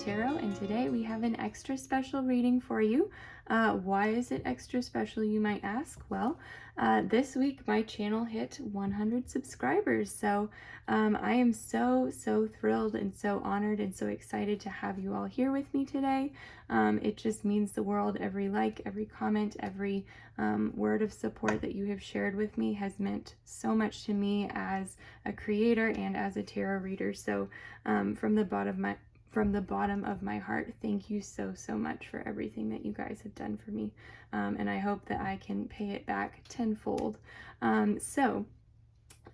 Tarot, and today we have an extra special reading for you. Why is it extra special, you might ask? Well, this week my channel hit 100 subscribers, so I am so thrilled and so honored and so excited to have you all here with me today. It just means the world. Every like, every comment, every word of support that you have shared with me has meant so much to me as a creator and as a tarot reader. So from the bottom of my heart, thank you so much for everything that you guys have done for me, and I hope that I can pay it back tenfold. So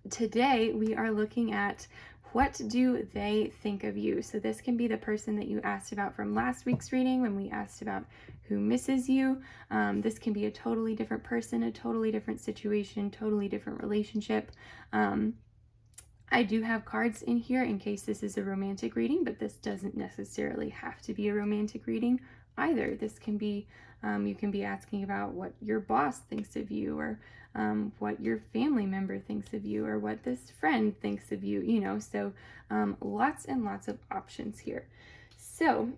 today we are looking at what do they think of you. So this can be the person that you asked about from last week's reading when we asked about who misses you. This can be a totally different person, a totally different situation, totally different relationship. I do have cards in here in case this is a romantic reading, but this doesn't necessarily have to be a romantic reading either. This can be, you can be asking about what your boss thinks of you, or what your family member thinks of you, or what this friend thinks of you, you know, so lots and lots of options here. So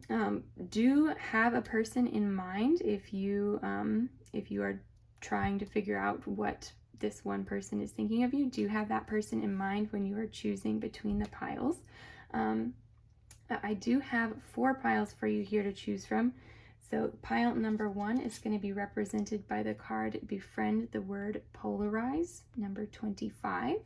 do have a person in mind if you are trying to figure out what this one person is thinking of you. Do have that person in mind when you are choosing between the piles. I do have 4 piles for you here to choose from. So pile number 1 is going to be represented by the card Befriend the Word Polarize, number 25.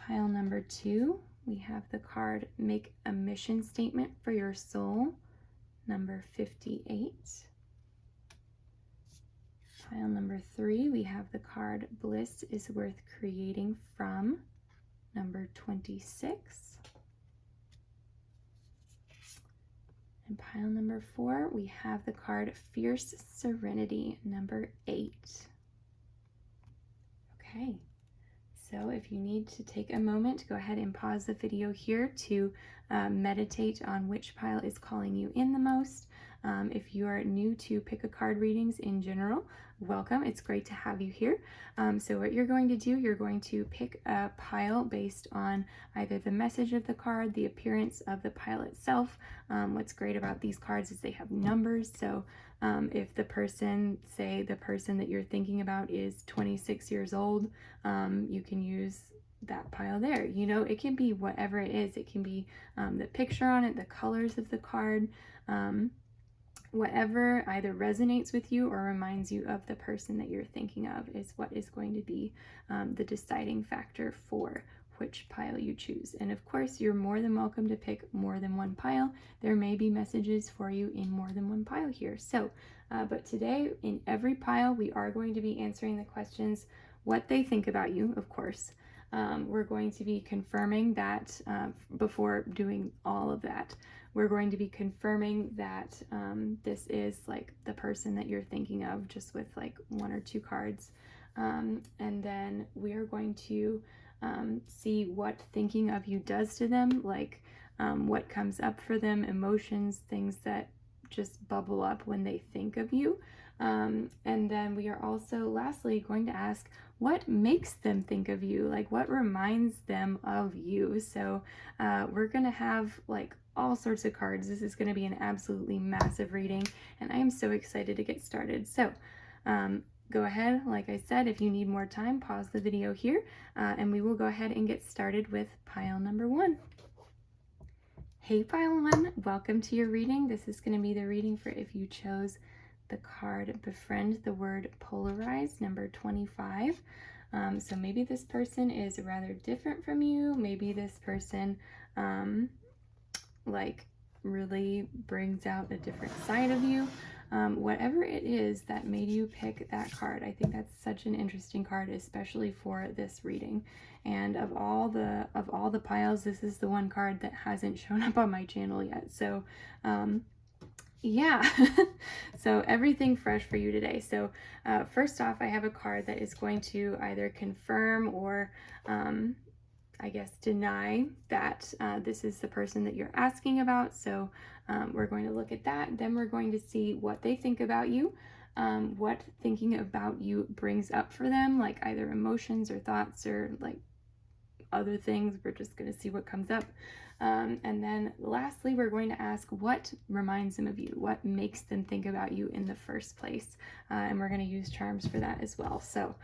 Pile number 2, we have the card Make a Mission Statement for Your Soul, number 58. Pile number 3, we have the card Bliss is Worth Creating From, number 26. And pile number 4, we have the card Fierce Serenity, number 8. Okay, so if you need to take a moment, go ahead and pause the video here to meditate on which pile is calling you in the most. If you are new to pick a card readings in general, welcome. It's great to have you here. So what you're going to do, you're going to pick a pile based on either the message of the card, the appearance of the pile itself. What's great about these cards is they have numbers. So if the person, say the person that you're thinking about is 26 years old, you can use that pile there. You know, it can be whatever it is. It can be the picture on it, the colors of the card, whatever either resonates with you or reminds you of the person that you're thinking of is what is going to be the deciding factor for which pile you choose. And of course, you're more than welcome to pick more than one pile. There may be messages for you in more than one pile here. So, but today in every pile, we are going to be answering the questions, what they think about you, of course. We're going to be confirming that before doing all of that. We're going to be confirming that this is like the person that you're thinking of, just with like 1 or 2 cards. And then we are going to see what thinking of you does to them, like what comes up for them, emotions, things that just bubble up when they think of you. And then we are also lastly going to ask what makes them think of you, like what reminds them of you. So we're going to have like all sorts of cards. This is going to be an absolutely massive reading, and I am so excited to get started. So go ahead, like I said, if you need more time, pause the video here, and we will go ahead and get started with pile number 1. Hey pile 1, welcome to your reading. This is going to be the reading for if you chose the card Befriend the Word Polarize, number 25. So maybe this person is rather different from you. Maybe this person like really brings out a different side of you. Whatever it is that made you pick that card, I think that's such an interesting card, especially for this reading. And of all the piles, this is the one card that hasn't shown up on my channel yet. So yeah, so everything fresh for you today. So first off, I have a card that is going to either confirm or I guess deny that this is the person that you're asking about. So we're going to look at that. Then we're going to see what they think about you, what thinking about you brings up for them, like either emotions or thoughts or like other things. We're just going to see what comes up. And then lastly, we're going to ask what reminds them of you, what makes them think about you in the first place. And we're going to use charms for that as well. So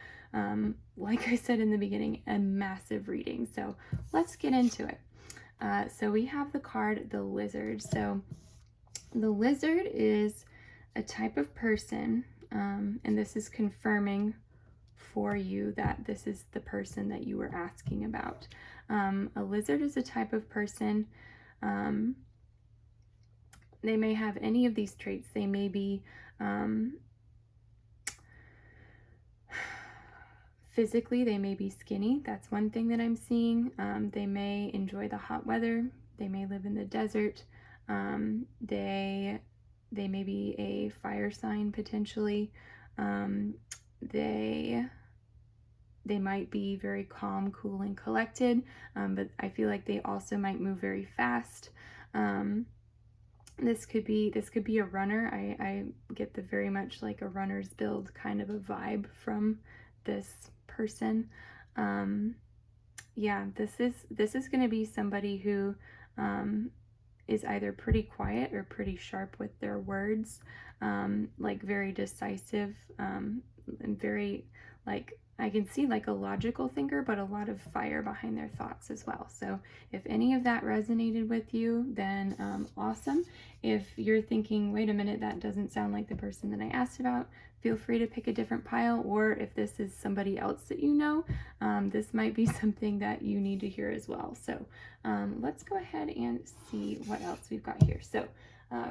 like I said in the beginning, a massive reading. So let's get into it. So we have the card, the Lizard. So the Lizard is a type of person, and this is confirming for you that this is the person that you were asking about. A lizard is a type of person. They may have any of these traits. They may be physically, they may be skinny. That's one thing that I'm seeing. They may enjoy the hot weather. They may live in the desert. They may be a fire sign potentially. They might be very calm, cool, and collected, but I feel like they also might move very fast. This could be a runner. I get the very much like a runner's build kind of a vibe from this person. Yeah, this is going to be somebody who is either pretty quiet or pretty sharp with their words, like very decisive, and very, like, I can see like a logical thinker, but a lot of fire behind their thoughts as well. So if any of that resonated with you, then awesome. If you're thinking, wait a minute, that doesn't sound like the person that I asked about, feel free to pick a different pile. Or if this is somebody else that you know, this might be something that you need to hear as well. So let's go ahead and see what else we've got here. So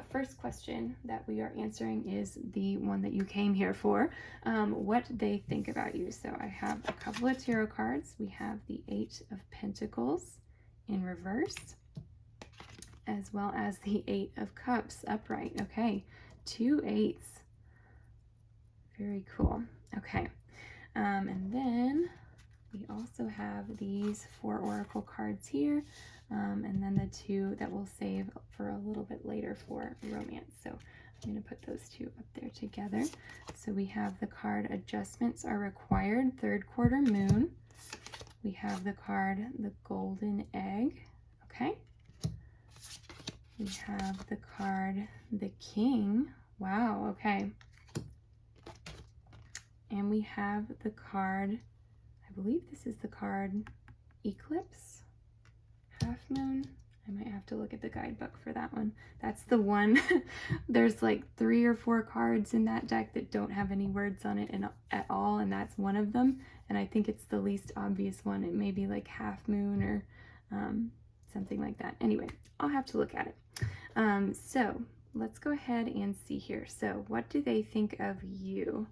first question that we are answering is the one that you came here for. What they think about you. So I have a couple of tarot cards. We have the Eight of Pentacles in reverse, as well as the Eight of Cups upright. Okay, 2 8s. Very cool. Okay, and then we also have these 4 oracle cards here, and then the 2 that we'll save for a little bit later for romance. So I'm going to put those 2 up there together. So we have the card Adjustments Are Required, Third Quarter Moon. We have the card the Golden Egg. Okay. We have the card the King. Wow. Okay. And we have the card, I believe this is the card Eclipse, Half Moon. I might have to look at the guidebook for that one. That's the one. There's like 3 or 4 cards in that deck that don't have any words on it at all, and that's one of them. And I think it's the least obvious one. It may be like Half Moon or something like that. Anyway, I'll have to look at it. So let's go ahead and see here. So what do they think of you?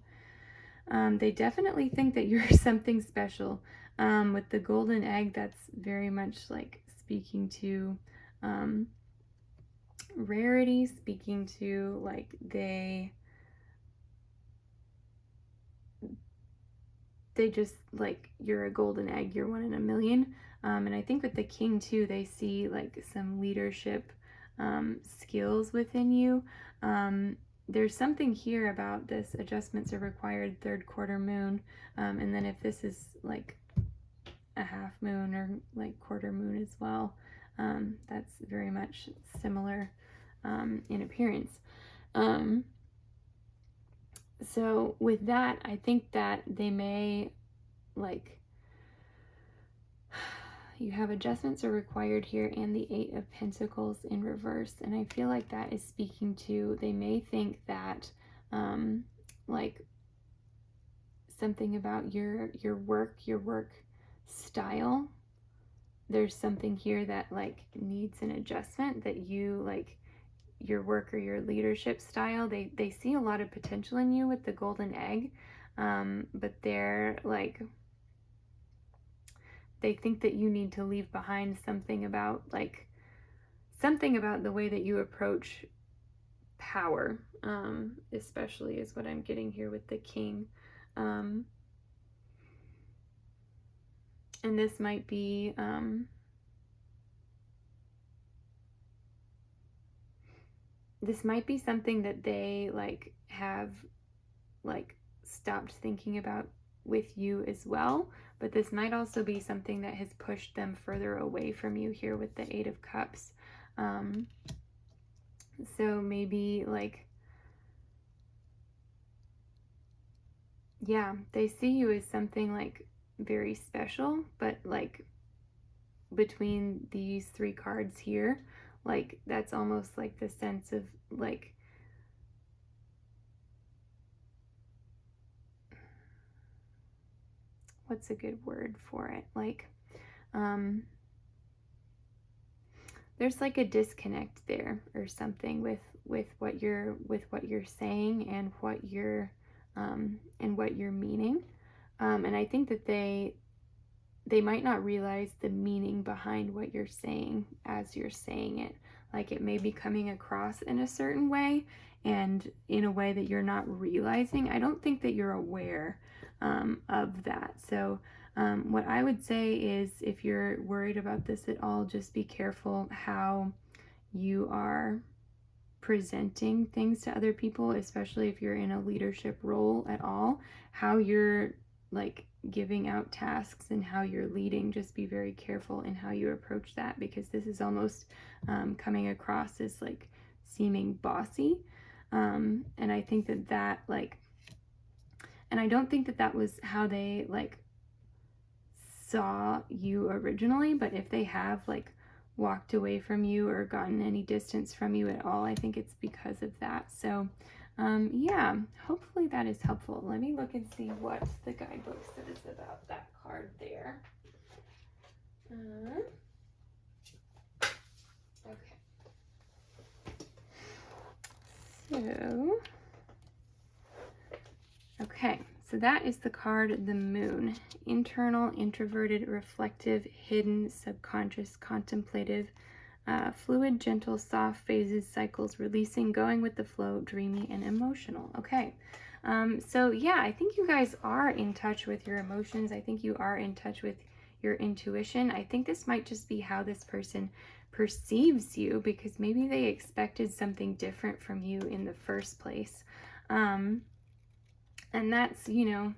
They definitely think that you're something special. With the golden egg, that's very much like speaking to rarity, speaking to like they just like, you're a golden egg, you're one in a million. And I think with the king too, they see like some leadership skills within you. There's something here about this Adjustments Are Required, third quarter moon. And then if this is like a half moon or like quarter moon as well, that's very much similar in appearance. So with that, I think that they may, like, you have Adjustments Are Required here and the Eight of Pentacles in reverse. And I feel like that is speaking to, they may think that, like, something about your work style. There's something here that, like, needs an adjustment, that you, like, your work or your leadership style, they see a lot of potential in you with the golden egg, but they're like, they think that you need to leave behind something about, like, something about the way that you approach power, especially is what I'm getting here with the king. And this might be something that they like have like stopped thinking about with you as well, but this might also be something that has pushed them further away from you here with the Eight of Cups. So maybe like, yeah, they see you as something like very special, but like between these three cards here, like that's almost like the sense of like, what's a good word for it? Like, there's like a disconnect there or something with what you're saying and what you're meaning. And I think that they might not realize the meaning behind what you're saying as you're saying it. Like it may be coming across in a certain way and in a way that you're not realizing. I don't think that you're aware of that. So what I would say is if you're worried about this at all, just be careful how you are presenting things to other people, especially if you're in a leadership role at all, how you're like giving out tasks and how you're leading. Just be very careful in how you approach that, because this is almost coming across as like seeming bossy. And I think that like, and I don't think that was how they like saw you originally, but if they have like walked away from you or gotten any distance from you at all, I think it's because of that. So yeah, hopefully that is helpful. Let me look and see what the guidebook says about that card there. Okay. So, okay, so that is the card, the Moon. Internal, introverted, reflective, hidden, subconscious, contemplative, fluid, gentle, soft phases, cycles, releasing, going with the flow, dreamy, and emotional. Okay. So yeah, I think you guys are in touch with your emotions. I think you are in touch with your intuition. I think this might just be how this person perceives you, because maybe they expected something different from you in the first place. And that's, you know,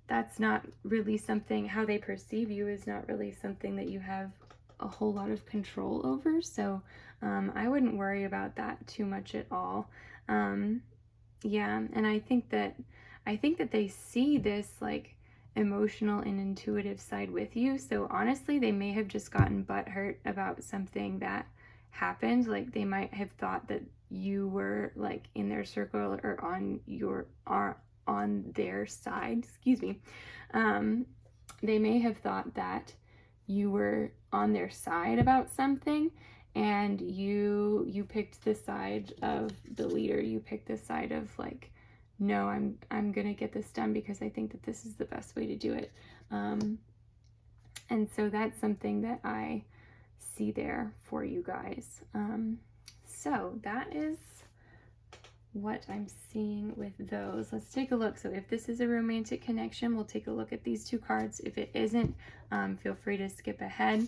that's not really something, how they perceive you is not really something that you have a whole lot of control over. So I wouldn't worry about that too much at all. Yeah, and I think that they see this like emotional and intuitive side with you. So honestly, they may have just gotten butthurt about something that happened. Like they might have thought that you were like in their circle or on their side. Excuse me. They may have thought that you were on their side about something, and you picked the side of the leader. You picked the side of like, no, I'm gonna get this done because I think that this is the best way to do it. And so that's something that I see there for you guys. So that is what I'm seeing with those. Let's take a look. So if this is a romantic connection, we'll take a look at these two cards. If it isn't, feel free to skip ahead.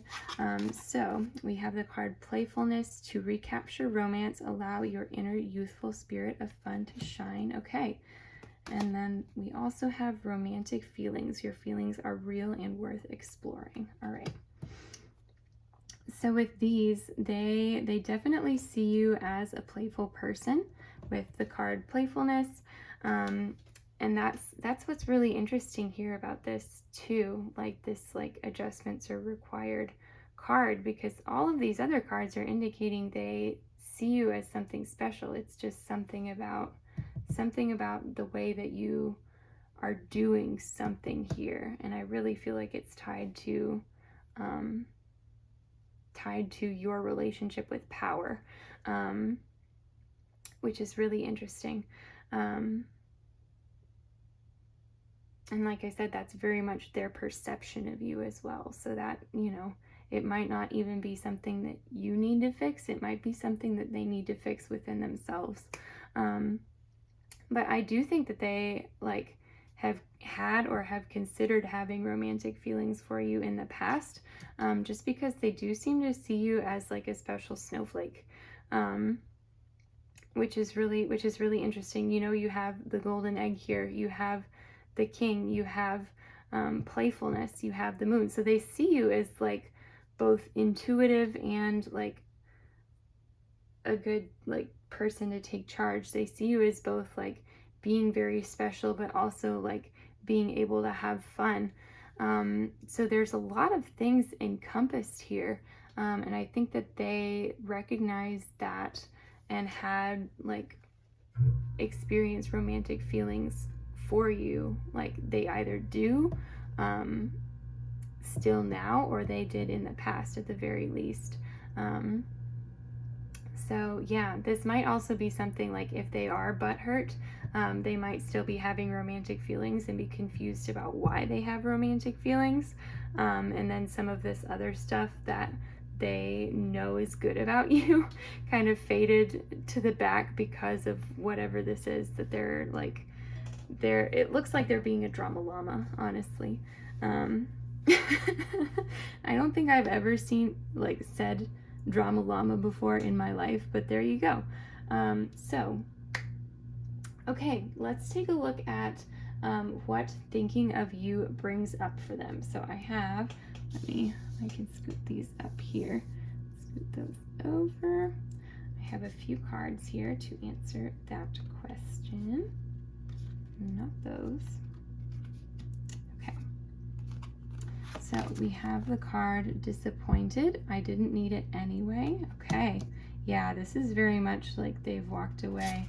So we have the card Playfulness. To recapture romance, allow your inner youthful spirit of fun to shine. Okay. And then we also have romantic feelings. Your feelings are real and worth exploring. All right. So with these, they definitely see you as a playful person with the card Playfulness. And that's what's really interesting here about this too. Like this like adjustments are required card, because all of these other cards are indicating they see you as something special. It's just something about the way that you are doing something here. And I really feel like it's tied to your relationship with power, which is really interesting. And like I said, that's very much their perception of you as well. So that, you know, it might not even be something that you need to fix. It might be something that they need to fix within themselves. But I do think that they like have had or have considered having romantic feelings for you in the past, just because they do seem to see you as like a special snowflake, which is really interesting. You know, you have the golden egg here. You have the king, you have playfulness, you have the moon. So they see you as like both intuitive and like a good like person to take charge. They see you as both like being very special, but also like being able to have fun. So there's a lot of things encompassed here. And I think that they recognized that and had like experienced romantic feelings for you. Like they either do still now, or they did in the past at the very least. So yeah, this might also be something like if they are butthurt, they might still be having romantic feelings and be confused about why they have romantic feelings. And then some of this other stuff that they know is good about you kind of faded to the back because of whatever this is that they're like, it looks like they're being a drama llama, honestly. I don't think I've ever said drama llama before in my life, but there you go. Okay, let's take a look at what thinking of you brings up for them. So I can scoot these up here, scoot those over. I have a few cards here to answer that question. Not those. Okay. So we have the card disappointed. I didn't need it anyway. Okay. Yeah, this is very much like they've walked away.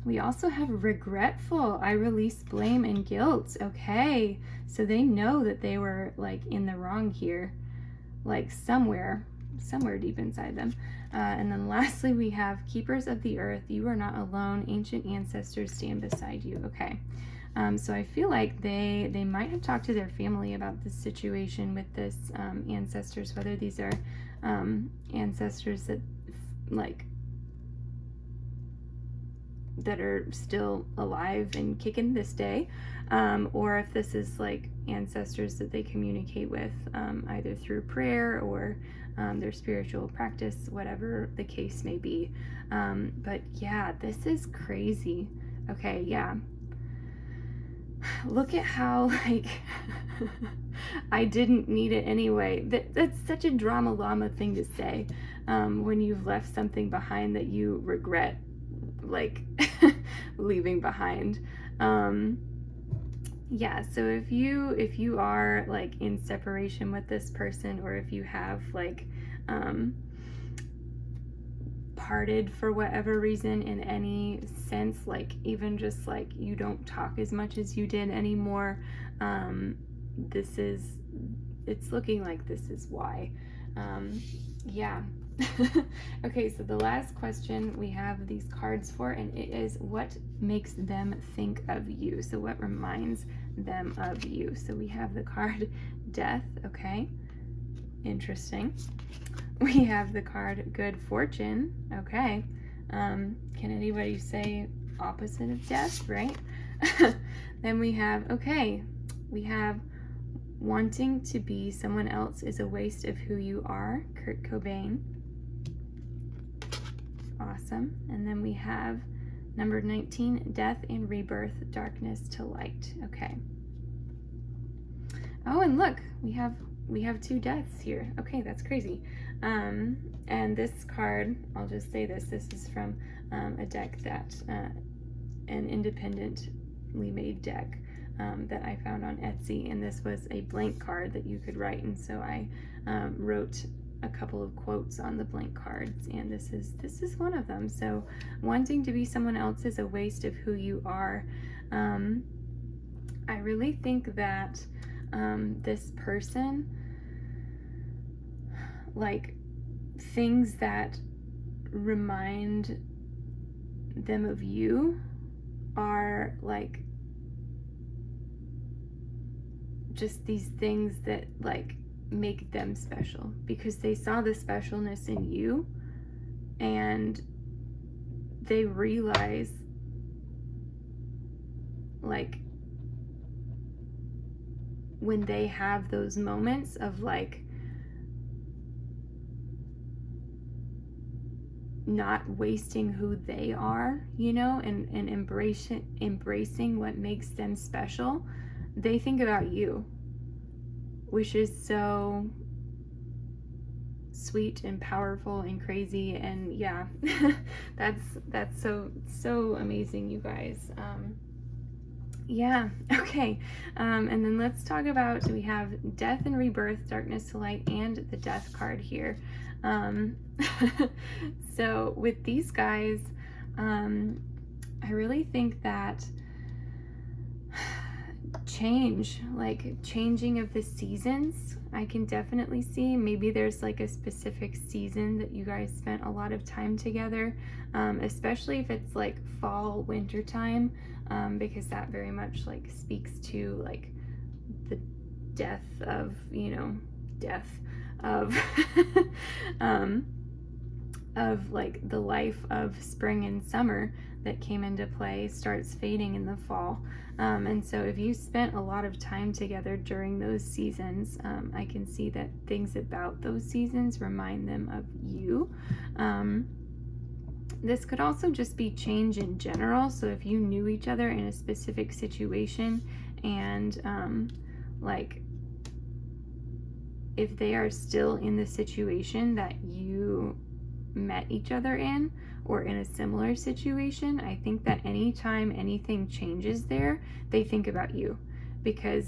We also have regretful. I release blame and guilt. Okay. So they know that they were like in the wrong here, like somewhere deep inside them. And then lastly, we have keepers of the earth. You are not alone. Ancient ancestors stand beside you. Okay. So I feel like they might have talked to their family about this situation with this ancestors, whether these are ancestors that are still alive and kicking this day, or if this is like ancestors that they communicate with either through prayer or their spiritual practice, whatever the case may be. But yeah, this is crazy. Okay, yeah. Look at how like I didn't need it anyway. That's such a drama llama thing to say when you've left something behind that you regret like leaving behind. Yeah, so if you are like in separation with this person, or if you have like parted for whatever reason in any sense, like even just like you don't talk as much as you did anymore, it's looking like this is why. Yeah. Okay, so the last question we have these cards for, and it is what makes them think of you. So what reminds them of you? So we have the card death. Okay, interesting. We have the card good fortune. Okay, can anybody say opposite of death, right? Then we have wanting to be someone else is a waste of who you are, Kurt Cobain. Awesome. And then we have number 19, death and rebirth, darkness to light. Okay. Oh, and look, we have two deaths here. Okay, that's crazy. And this card, I'll just say this is from a deck that, an independently made deck that I found on Etsy, and this was a blank card that you could write, and so I wrote a couple of quotes on the blank cards, and this is one of them. So wanting to be someone else is a waste of who you are. I really think that this person, like things that remind them of you are like just these things that like make them special, because they saw the specialness in you and they realize like when they have those moments of like not wasting who they are, you know, and embracing what makes them special, they think about you, which is so sweet and powerful and crazy. And yeah, that's so amazing, you guys. Yeah, okay. And then let's talk about, so we have death and rebirth, darkness to light, and the death card here. So with these guys, I really think that changing of the seasons, I can definitely see. Maybe there's like a specific season that you guys spent a lot of time together, especially if it's like fall, winter time, because that very much like speaks to like the death of, death of of like the life of spring and summer that came into play starts fading in the fall. And so if you spent a lot of time together during those seasons, I can see that things about those seasons remind them of you. This could also just be change in general. So if you knew each other in a specific situation, and like if they are still in the situation that you met each other in, or in a similar situation, I think that anytime anything changes there, they think about you, because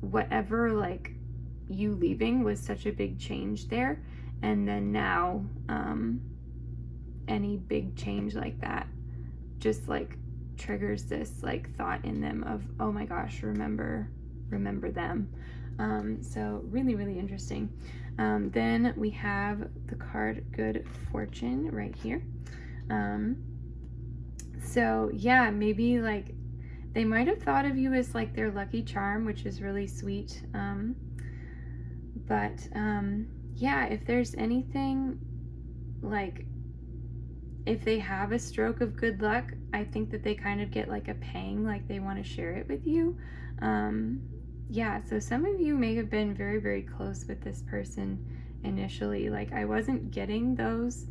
whatever, like, you leaving was such a big change there, and then now any big change like that just like triggers this like thought in them of, oh my gosh, remember them. So really interesting. Then we have the card Good Fortune right here. So yeah, maybe like they might have thought of you as like their lucky charm, which is really sweet. But yeah, if there's anything, like if they have a stroke of good luck, I think that they kind of get like a pang, like they want to share it with you. Yeah, so some of you may have been very close with this person initially. Like I wasn't getting those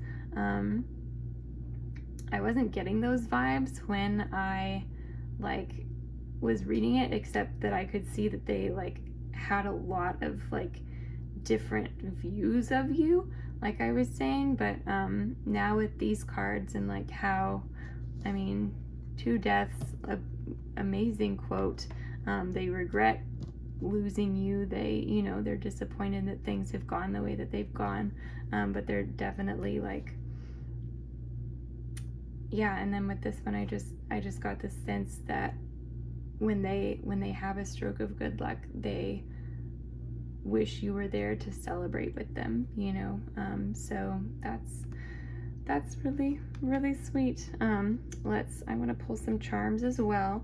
vibes when I like was reading it, except that I could see that they like had a lot of like different views of you, like I was saying. But now with these cards and like how, I mean, 2 deaths, amazing quote, they regret losing you, they're disappointed that things have gone the way that they've gone, but they're definitely like, yeah. And then with this one, I just got this sense that when they have a stroke of good luck, they wish you were there to celebrate with them, so that's really sweet. I want to pull some charms as well,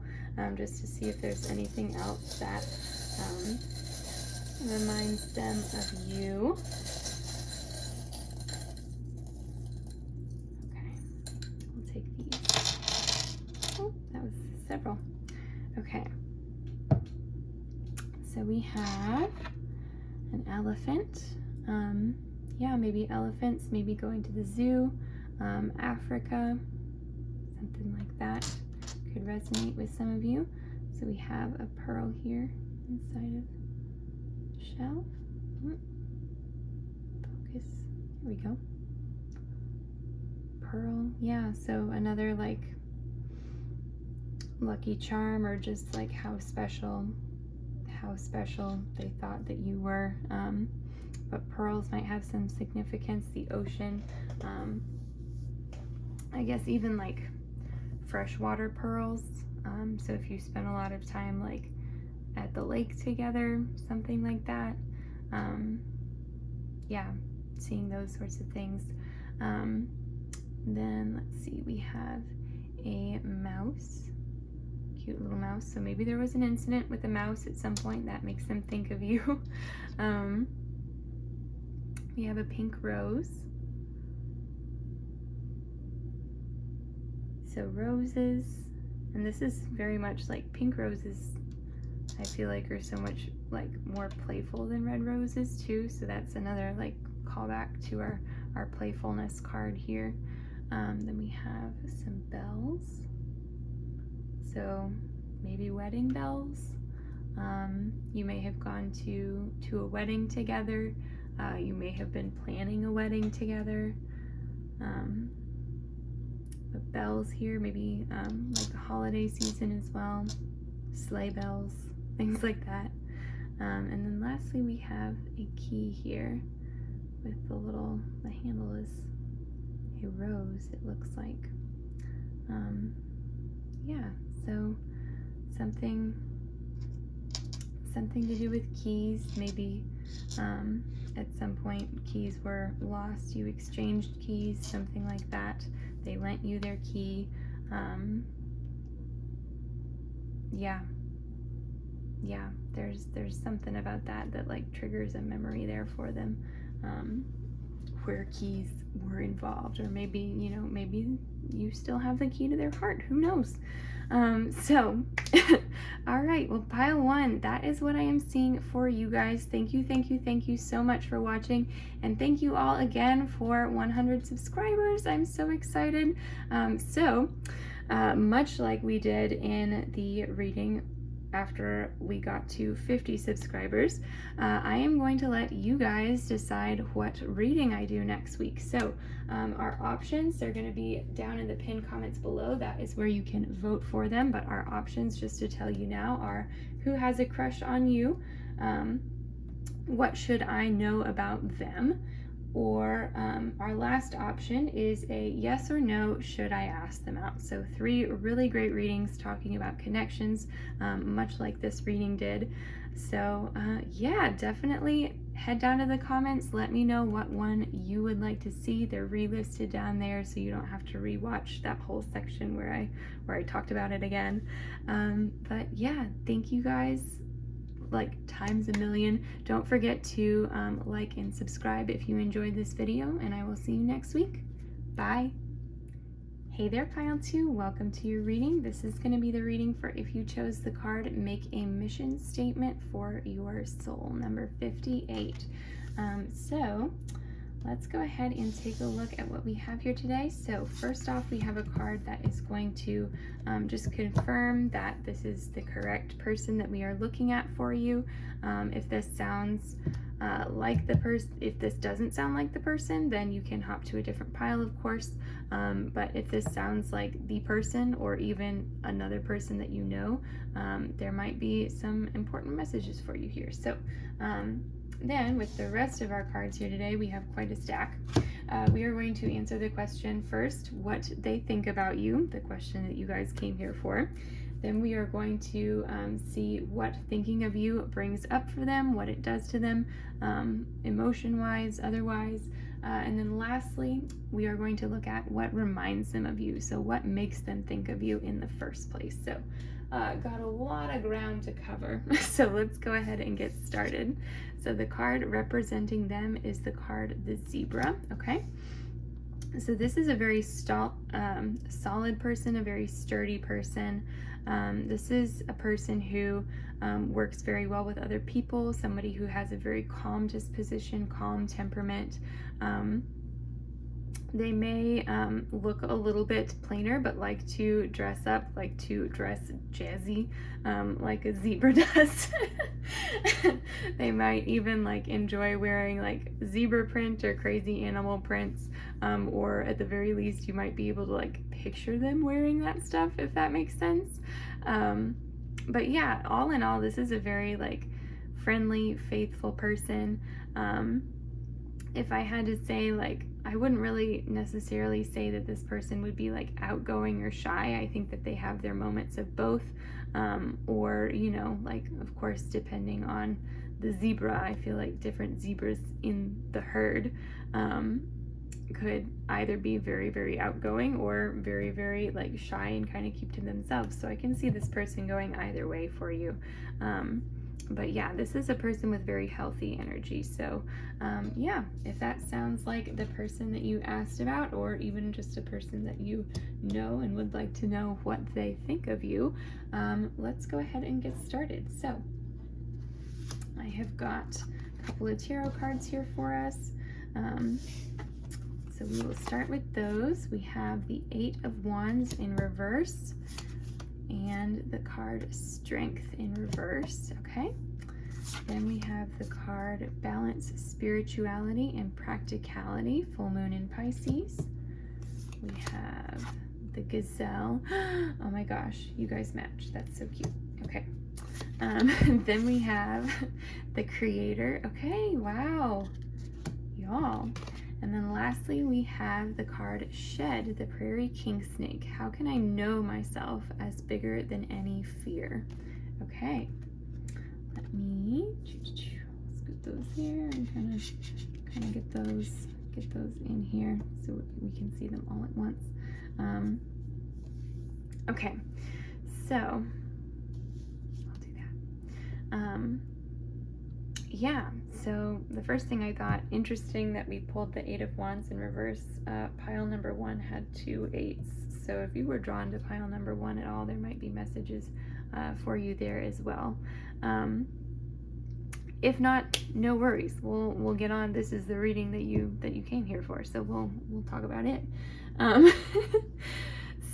just to see if there's anything else that reminds them of you. Okay, we'll take these. Oh, that was several. Okay, so we have an elephant. Yeah, maybe elephants, maybe going to the zoo, Africa, something like that could resonate with some of you. So we have a pearl here inside of the shell. Focus. Here we go. Pearl. Yeah, so another like lucky charm, or just like how special they thought that you were. But pearls might have some significance. The ocean, I guess even like freshwater pearls. So if you spend a lot of time like at the lake together, something like that. Yeah, seeing those sorts of things. Then let's see, we have a mouse. Cute little mouse. So maybe there was an incident with a mouse at some point that makes them think of you. We have a pink rose. So roses, and this is very much like pink roses, I feel like, are so much like more playful than red roses too. So that's another like callback to our playfulness card here. Then we have some bells. So maybe wedding bells. You may have gone to a wedding together. You may have been planning a wedding together. The bells here, maybe like the holiday season as well. Sleigh bells, things like that. And then lastly, we have a key here with the handle is a rose, it looks like. Yeah, so something to do with keys. Maybe at some point keys were lost, you exchanged keys, something like that. They lent you their key. Yeah, there's something about that like triggers a memory there for them, where keys were involved, or maybe maybe you still have the key to their heart, who knows. So all right, well, pile one, that is what I am seeing for you guys. Thank you so much for watching, and thank you all again for 100 subscribers. I'm so excited. Much like we did in the reading after we got to 50 subscribers, I am going to let you guys decide what reading I do next week. So our options are going to be down in the pinned comments below. That is where you can vote for them. But our options, just to tell you now, are who has a crush on you, what should I know about them, or our last option is a yes or no, should I ask them out. So 3 really great readings talking about connections, much like this reading did. So yeah, definitely head down to the comments, let me know what one you would like to see. They're relisted down there, so you don't have to rewatch that whole section where I talked about it again. But yeah, thank you guys like times a million. Don't forget to like and subscribe if you enjoyed this video, and I will see you next week. Bye. Hey there, pile 2, welcome to your reading. This is going to be the reading for if you chose the card Make a Mission Statement for Your Soul, number 58. So let's go ahead and take a look at what we have here today. So first off, we have a card that is going to just confirm that this is the correct person that we are looking at for you. If this sounds like the person, if this doesn't sound like the person, then you can hop to a different pile, of course. But if this sounds like the person, or even another person that you know, there might be some important messages for you here. So then with the rest of our cards here today, we have quite a stack. We are going to answer the question first, what they think about you, the question that you guys came here for. Then we are going to see what thinking of you brings up for them, what it does to them, emotion-wise, otherwise. And then lastly, we are going to look at what reminds them of you. So what makes them think of you in the first place. So got a lot of ground to cover. So let's go ahead and get started. So the card representing them is the card, the Zebra, okay? So this is a very solid person, a very sturdy person. This is a person who works very well with other people, somebody who has a very calm disposition, calm temperament. They may look a little bit plainer, but like to dress up, like to dress jazzy, like a zebra does. They might even like enjoy wearing like zebra print or crazy animal prints, or at the very least you might be able to like picture them wearing that stuff, if that makes sense. But yeah, all in all, this is a very like friendly, faithful person. If I had to say, like, I wouldn't really necessarily say that this person would be like outgoing or shy. I think that they have their moments of both, or, you know, like, of course, depending on the zebra, I feel like different zebras in the herd could either be very, very outgoing or very, very like shy and kind of keep to themselves. So I can see this person going either way for you. But yeah, this is a person with very healthy energy. So yeah, if that sounds like the person that you asked about, or even just a person that you know and would like to know what they think of you, let's go ahead and get started. So I have got a couple of tarot cards here for us. so we will start with those. We have the Eight of Wands in reverse and the card Strength in reverse, okay? Then we have the card Balance, Spirituality, and Practicality, full moon in Pisces. We have the Gazelle. Oh my gosh, you guys match. That's so cute. Okay. Then we have the Creator. Okay, wow. Y'all. And then lastly, we have the card Shed, the Prairie King Snake. How can I know myself as bigger than any fear? Okay. Let me scoot those here and kind of get those in here so we can see them all at once. Okay, so I'll do that. Yeah, so the first thing I thought, interesting that we pulled the Eight of Wands in reverse. Pile number 1 had 2 8s. So if you were drawn to pile number 1 at all, there might be messages for you there as well. If not, no worries. We'll get on. This is the reading that you came here for, so we'll talk about it.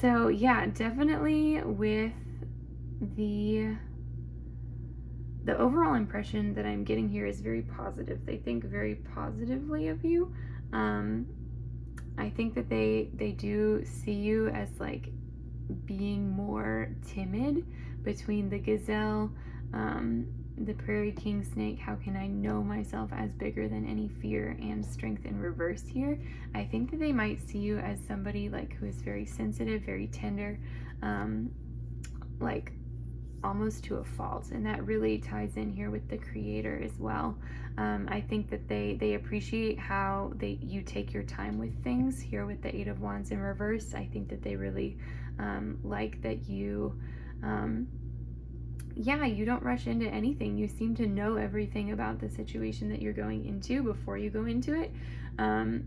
So yeah, definitely with the overall impression that I'm getting here is very positive. They think very positively of you. I think that they do see you as like being more timid between the Gazelle, the Prairie King Snake. How can I know myself as bigger than any fear, and Strength in reverse here. I think that they might see you as somebody like who is very sensitive, very tender, like almost to a fault, and that really ties in here with the Creator as well. I think that they appreciate how you take your time with things here with the Eight of Wands in reverse. I think that they really like that you you don't rush into anything. You seem to know everything about the situation that you're going into before you go into it.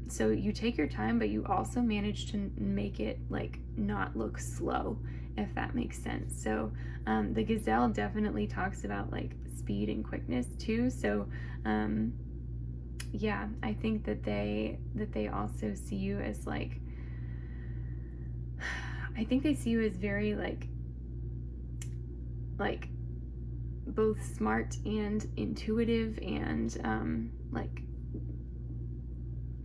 So you take your time, but you also manage to make it like not look slow, if that makes sense. So the Gazelle definitely talks about like speed and quickness too. So yeah, I think that they also see you as like, I think they see you as very like both smart and intuitive and like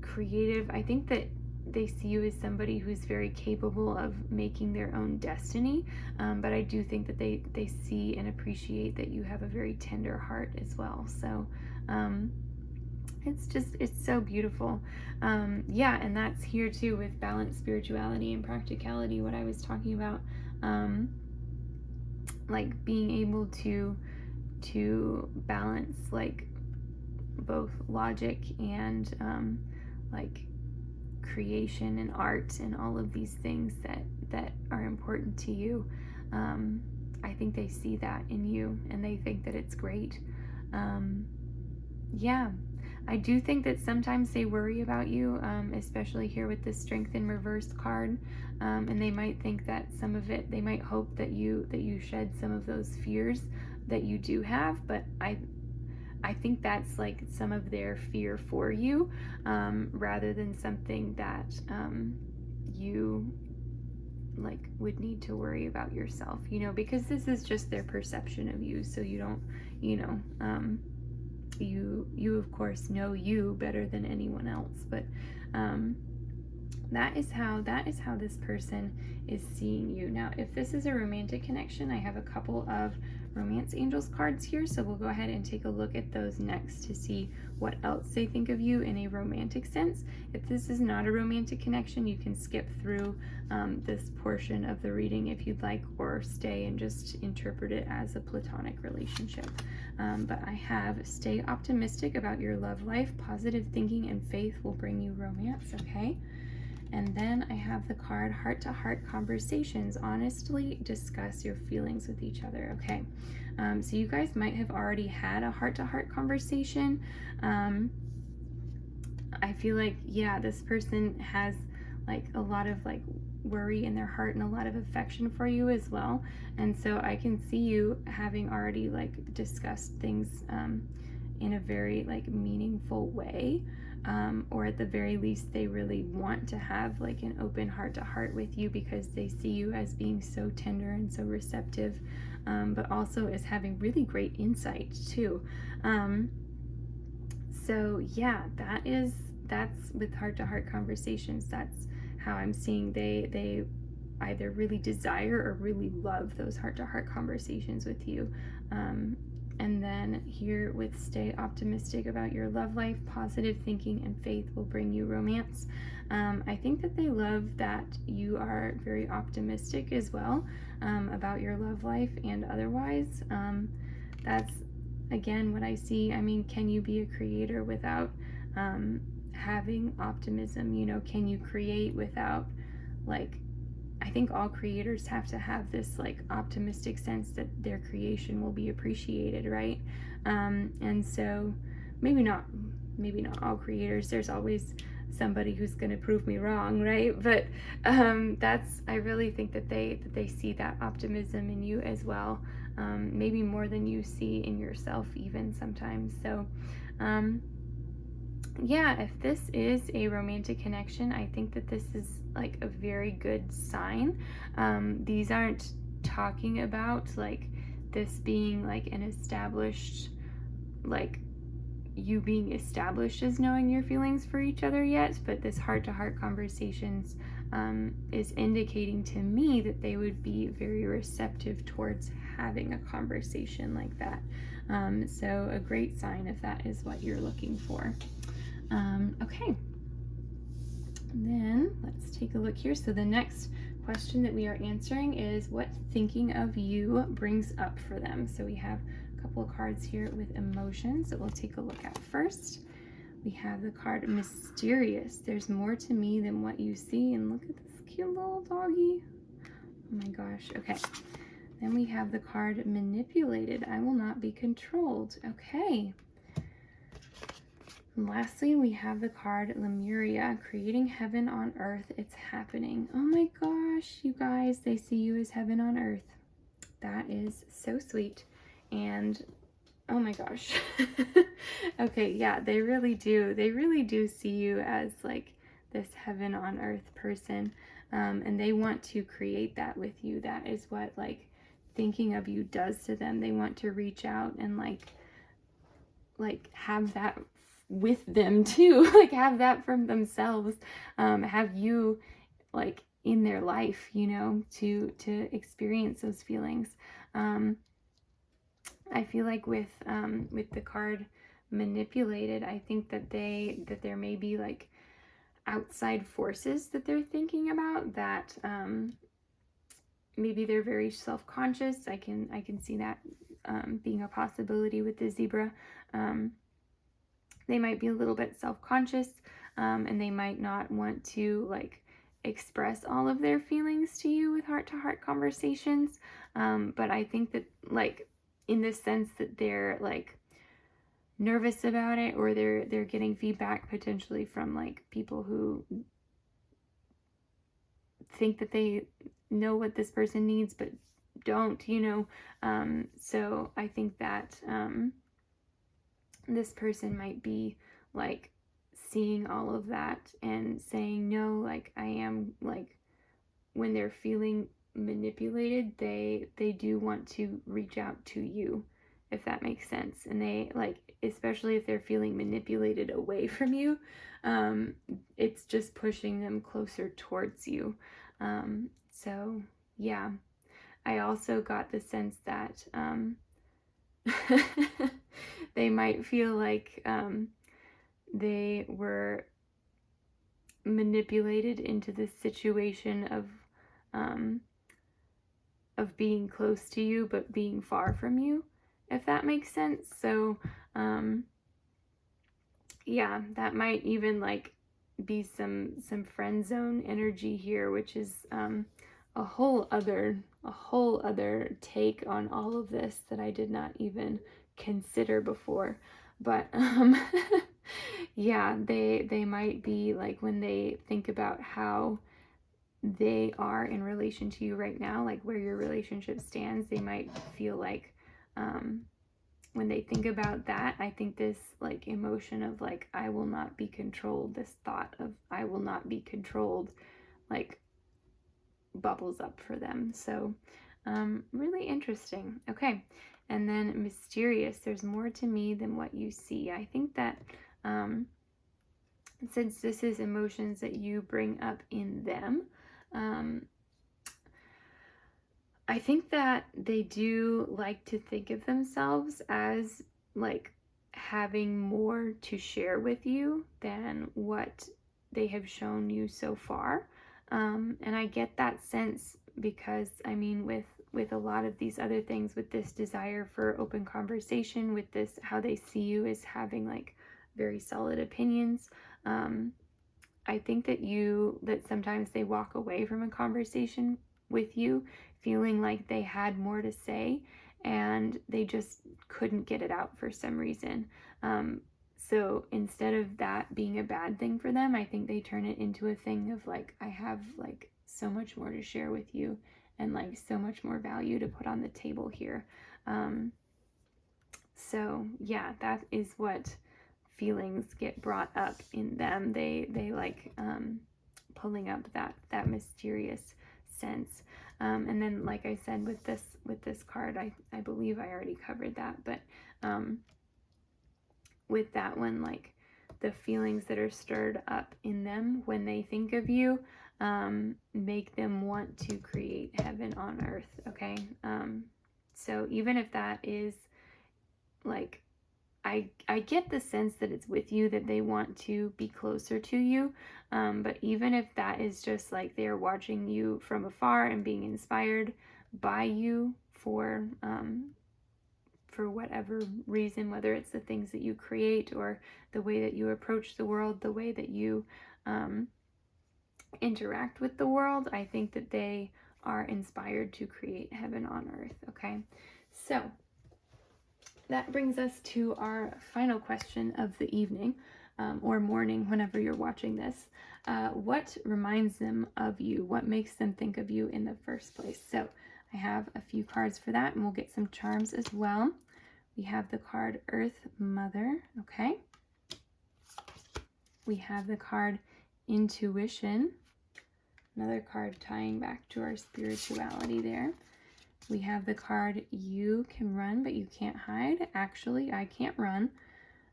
creative. I think that they see you as somebody who's very capable of making their own destiny, but I do think that they see and appreciate that you have a very tender heart as well. So it's so beautiful. Yeah, and that's here too with balance, spirituality, and practicality, what I was talking about, like being able to balance like both logic and like creation and art and all of these things that are important to you. I think they see that in you and they think that it's great. Yeah, I do think that sometimes they worry about you, especially here with the Strength in reverse card, and they might think that some of it, they might hope that you shed some of those fears that you do have, but I think that's like some of their fear for you, rather than something that you like would need to worry about yourself, because this is just their perception of you. So you don't, you of course know you better than anyone else, but that is how this person is seeing you. Now, if this is a romantic connection, I have a couple of romance angels cards here, so we'll go ahead and take a look at those next to see what else they think of you in a romantic sense. If this is not a romantic connection, you can skip through this portion of the reading if you'd like, or stay and just interpret it as a platonic relationship. But I have: stay optimistic about your love life. Positive thinking and faith will bring you romance. Okay. And then I have the card heart-to-heart conversations. Honestly discuss your feelings with each other. Okay. So you guys might have already had a heart-to-heart conversation. I feel like, yeah, this person has like a lot of like worry in their heart and a lot of affection for you as well. And so I can see you having already like discussed things in a very like meaningful way. or at the very least, they really want to have like an open heart-to-heart with you because they see you as being so tender and so receptive, but also as having really great insight too. So yeah, that's with heart-to-heart conversations. That's how I'm seeing they either really desire or really love those heart-to-heart conversations with you. And then here with stay optimistic about your love life, positive thinking and faith will bring you romance. I think that they love that you are very optimistic as well, about your love life and otherwise. That's again what I see. I mean, can you be a creator without having optimism? You know, can you create without, like, I think all creators have to have this like optimistic sense that their creation will be appreciated, right? And so maybe not all creators. There's always somebody who's going to prove me wrong, right? But that's I really think that they see that optimism in you as well, maybe more than you see in yourself even sometimes. So yeah, if this is a romantic connection, I think that this is like a very good sign. These aren't talking about like this being like an established, like you being established as knowing your feelings for each other yet, but this heart-to-heart conversations is indicating to me that they would be very receptive towards having a conversation like that. So a great sign if that is what you're looking for. Okay, then let's take a look here. So the next question that we are answering is what thinking of you brings up for them. So we have a couple of cards here with emotions that we'll take a look at first. We have the card mysterious. There's more to me than what you see. And look at this cute little doggy. Oh my gosh. Okay. Then we have the card manipulated. I will not be controlled. Okay. And lastly, we have the card Lemuria, creating heaven on earth. It's happening. Oh my gosh, you guys, they see you as heaven on earth. That is so sweet. And oh my gosh. Okay, yeah, they really do. They really do see you as like this heaven on earth person. And they want to create that with you. That is what like thinking of you does to them. They want to reach out and like have that with them too, like have that from themselves, have you like in their life, you know, to experience those feelings. I feel like with the card manipulated, I think that there may be like outside forces that they're thinking about that maybe they're very self-conscious. I can see that being a possibility with the zebra. They might be a little bit self-conscious, and they might not want to like express all of their feelings to you with heart-to-heart conversations. But I think that like in the sense that they're like nervous about it, or they're getting feedback potentially from like people who think that they know what this person needs but don't, you know. So I think that this person might be like seeing all of that and saying no, like I am like when they're feeling manipulated, they do want to reach out to you, if that makes sense. And they like, especially if they're feeling manipulated away from you, it's just pushing them closer towards you. So yeah, I also got the sense that they might feel like they were manipulated into this situation of being close to you but being far from you, if that makes sense. So yeah, that might even like be some friend zone energy here, which is a whole other take on all of this that I did not even consider before. But yeah, they might be like, when they think about how they are in relation to you right now, like where your relationship stands, they might feel like when they think about that, I think this like emotion of like, I will not be controlled, this thought of I will not be controlled, like bubbles up for them. So really interesting. Okay. And then mysterious, there's more to me than what you see. I think that since this is emotions that you bring up in them, I think that they do like to think of themselves as like having more to share with you than what they have shown you so far. And I get that sense because, I mean, with a lot of these other things, with this desire for open conversation, with this, how they see you as having like very solid opinions, I think that sometimes they walk away from a conversation with you feeling like they had more to say and they just couldn't get it out for some reason. So instead of that being a bad thing for them, I think they turn it into a thing of like, I have like so much more to share with you and like so much more value to put on the table here. So yeah, that is what feelings get brought up in them. They like pulling up that mysterious sense. And then, like I said, with this card, I believe I already covered that, but with that one, like the feelings that are stirred up in them when they think of you make them want to create heaven on earth. Okay. So even if that is like, I get the sense that it's with you, that they want to be closer to you. But even if that is just like they're watching you from afar and being inspired by you for whatever reason, whether it's the things that you create or the way that you approach the world, the way that you interact with the world, I think that they are inspired to create heaven on earth. Okay, so that brings us to our final question of the evening, or morning, whenever you're watching this. What reminds them of you? What makes them think of you in the first place? So I have a few cards for that, and we'll get some charms as well. We have the card Earth Mother, okay? We have the card Intuition, another card tying back to our spirituality there. We have the card You Can Run, but You Can't Hide. Actually, I can't run.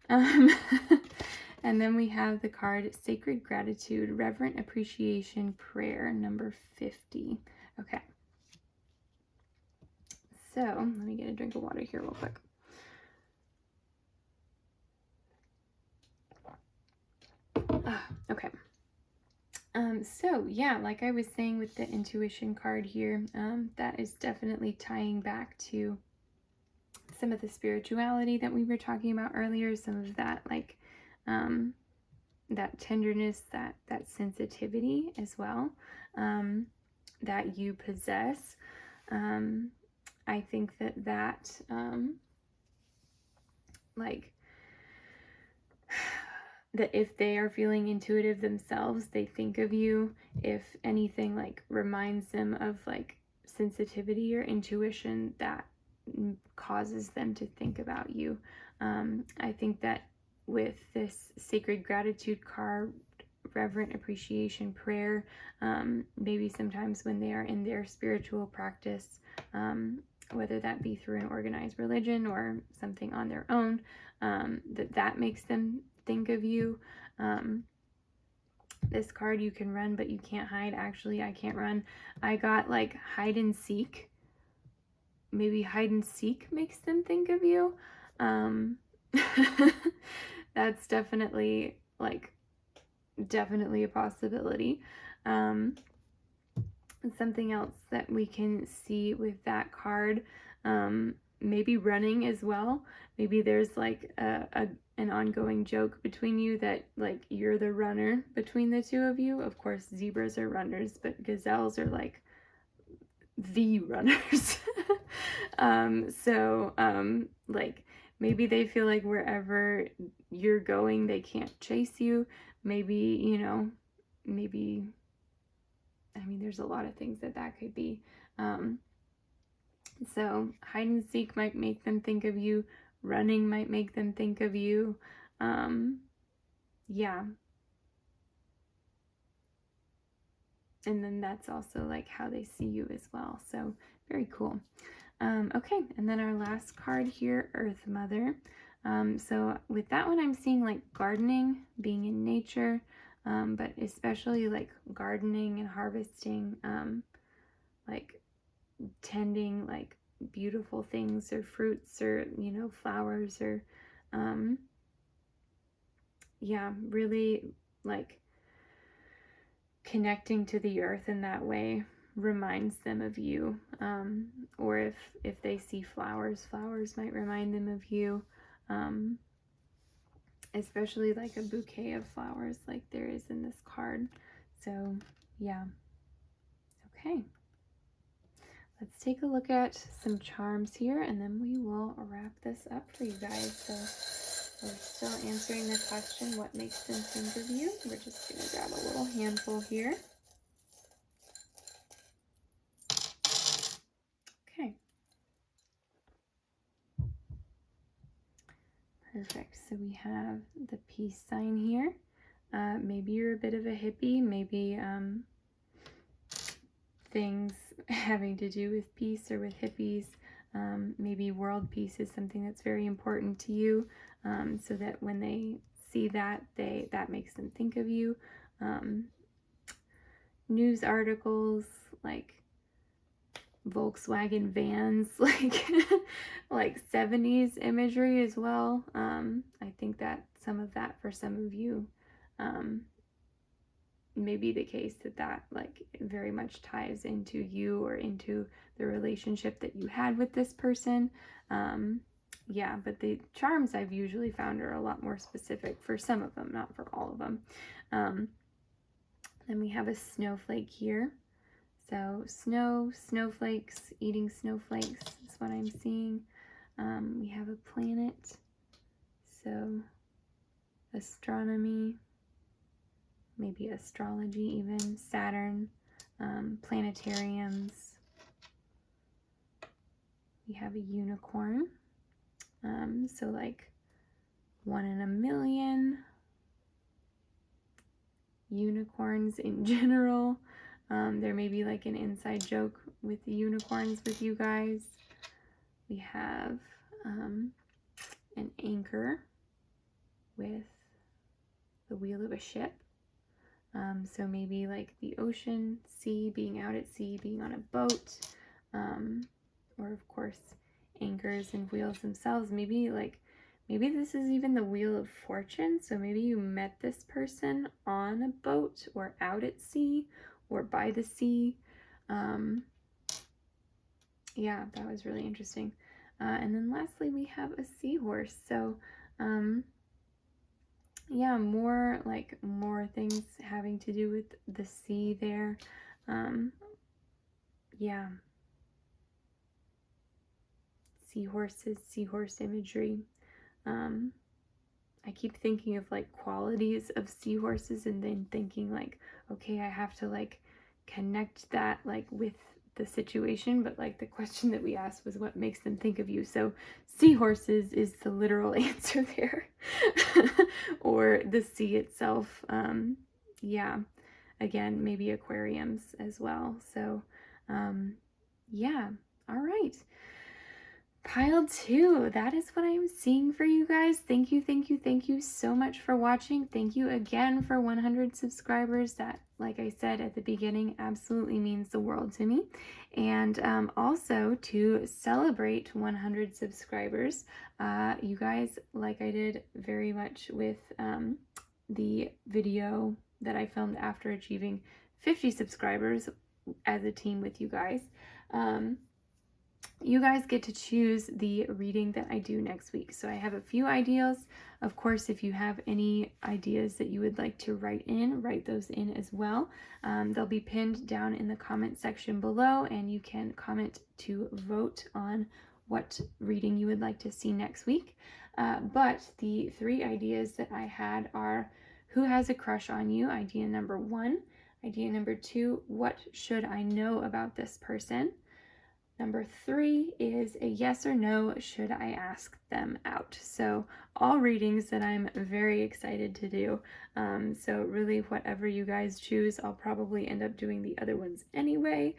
And then we have the card Sacred Gratitude, Reverent Appreciation Prayer, number 50. Okay. So let me get a drink of water here real quick. Okay. So yeah, like I was saying with the intuition card here, that is definitely tying back to some of the spirituality that we were talking about earlier, some of that like that tenderness, that sensitivity as well, that you possess. I think that like that if they are feeling intuitive themselves, they think of you. If anything like reminds them of like sensitivity or intuition, that causes them to think about you. I think that with this Sacred Gratitude card, Reverent Appreciation Prayer, maybe sometimes when they are in their spiritual practice, whether that be through an organized religion or something on their own, that makes them think of you. This card, You Can Run, but You Can't Hide. Actually, I can't run. I got like hide and seek. Maybe hide and seek makes them think of you. That's definitely a possibility. Something else that we can see with that card, maybe running as well. Maybe there's like an ongoing joke between you that like you're the runner between the two of you. Of course, zebras are runners, but gazelles are like the runners. Like maybe they feel like wherever you're going, they can't chase you. Maybe, I mean, there's a lot of things that could be. So hide and seek might make them think of you. running might make them think of you. Yeah. And then that's also like how they see you as well. So very cool. Okay, and then our last card here, Earth Mother. So with that one, I'm seeing like gardening, being in nature, but especially like gardening and harvesting, like tending like beautiful things or fruits or, you know, flowers or, yeah, really like connecting to the earth in that way reminds them of you. Or if they see flowers might remind them of you. Especially like a bouquet of flowers like there is in this card. So yeah. Okay. Let's take a look at some charms here, and then we will wrap this up for you guys. So we're still answering the question, what makes them think of you? We're just going to grab a little handful here. Okay. Perfect. So we have the peace sign here. Maybe you're a bit of a hippie. Maybe things having to do with peace or with hippies. Maybe world peace is something that's very important to you, so that when they see that, that makes them think of you. News articles like Volkswagen vans, like 70s imagery as well. I think that some of that for some of you may be the case, that like very much ties into you or into the relationship that you had with this person. Yeah, but the charms I've usually found are a lot more specific for some of them, not for all of them. Then we have a snowflake here. So snowflakes, eating snowflakes is what I'm seeing. We have a planet, so astronomy, maybe astrology even, Saturn, planetariums. We have a unicorn, so like 1 in a million, unicorns in general. There may be like an inside joke with the unicorns with you guys. We have an anchor with the wheel of a ship. So maybe like the ocean, sea, being out at sea, being on a boat, or of course anchors and wheels themselves. Maybe this is even the wheel of fortune. So maybe you met this person on a boat or out at sea or by the sea. Yeah, that was really interesting. And then lastly, we have a seahorse. So yeah, more things having to do with the sea there. Yeah, seahorses, seahorse imagery. I keep thinking of like qualities of seahorses and then thinking like, okay, I have to like connect that like with the situation, but like the question that we asked was what makes them think of you. So seahorses is the literal answer there. Or the sea itself. Yeah, again, maybe aquariums as well. So yeah, all right. Pile 2, that is what I'm seeing for you guys. Thank you so much for watching. Thank you again for 100 subscribers. That, like I said at the beginning, absolutely means the world to me. And also to celebrate 100 subscribers, you guys, like I did very much with the video that I filmed after achieving 50 subscribers as a team with you guys. You guys get to choose the reading that I do next week. So I have a few ideas. Of course, if you have any ideas that you would like to write those in as well. They'll be pinned down in the comment section below, and you can comment to vote on what reading you would like to see next week. But the 3 ideas that I had are: who has a crush on you? Idea number 1. Idea number 2, what should I know about this person? Number 3 is a yes or no, should I ask them out? So all readings that I'm very excited to do. So really whatever you guys choose, I'll probably end up doing the other ones anyway,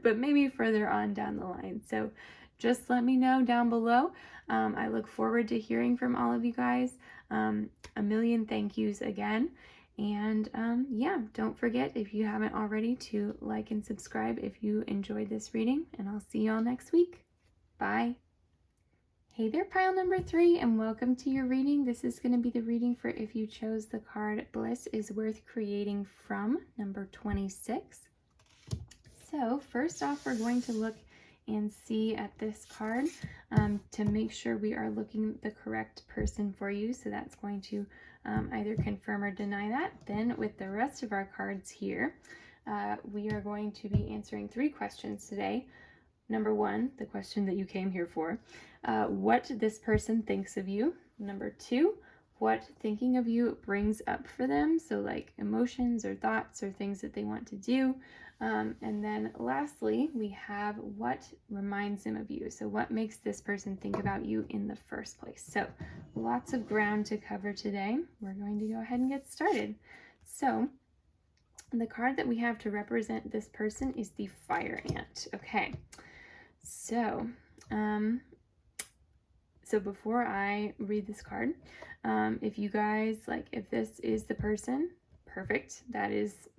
but maybe further on down the line. So just let me know down below. I look forward to hearing from all of you guys. A million thank yous again. And yeah, don't forget, if you haven't already, to like and subscribe if you enjoyed this reading, and I'll see y'all next week. Bye. Hey there, pile number 3, and welcome to your reading. This is going to be the reading for if you chose the card Bliss is Worth Creating From, number 26. So first off, we're going to look and see at this card to make sure we are looking the correct person for you. So that's going to either confirm or deny that. Then with the rest of our cards here, we are going to be answering 3 questions today. Number 1, the question that you came here for, what this person thinks of you. Number 2, what thinking of you brings up for them, so like emotions or thoughts or things that they want to do. And then lastly, we have what reminds them of you, so what makes this person think about you in the first place. So lots of ground to cover today. We're going to go ahead and get started. So the card that we have to represent this person is the Fire Ant. Okay, so before I read this card, if you guys, like, if this is the person, perfect. That is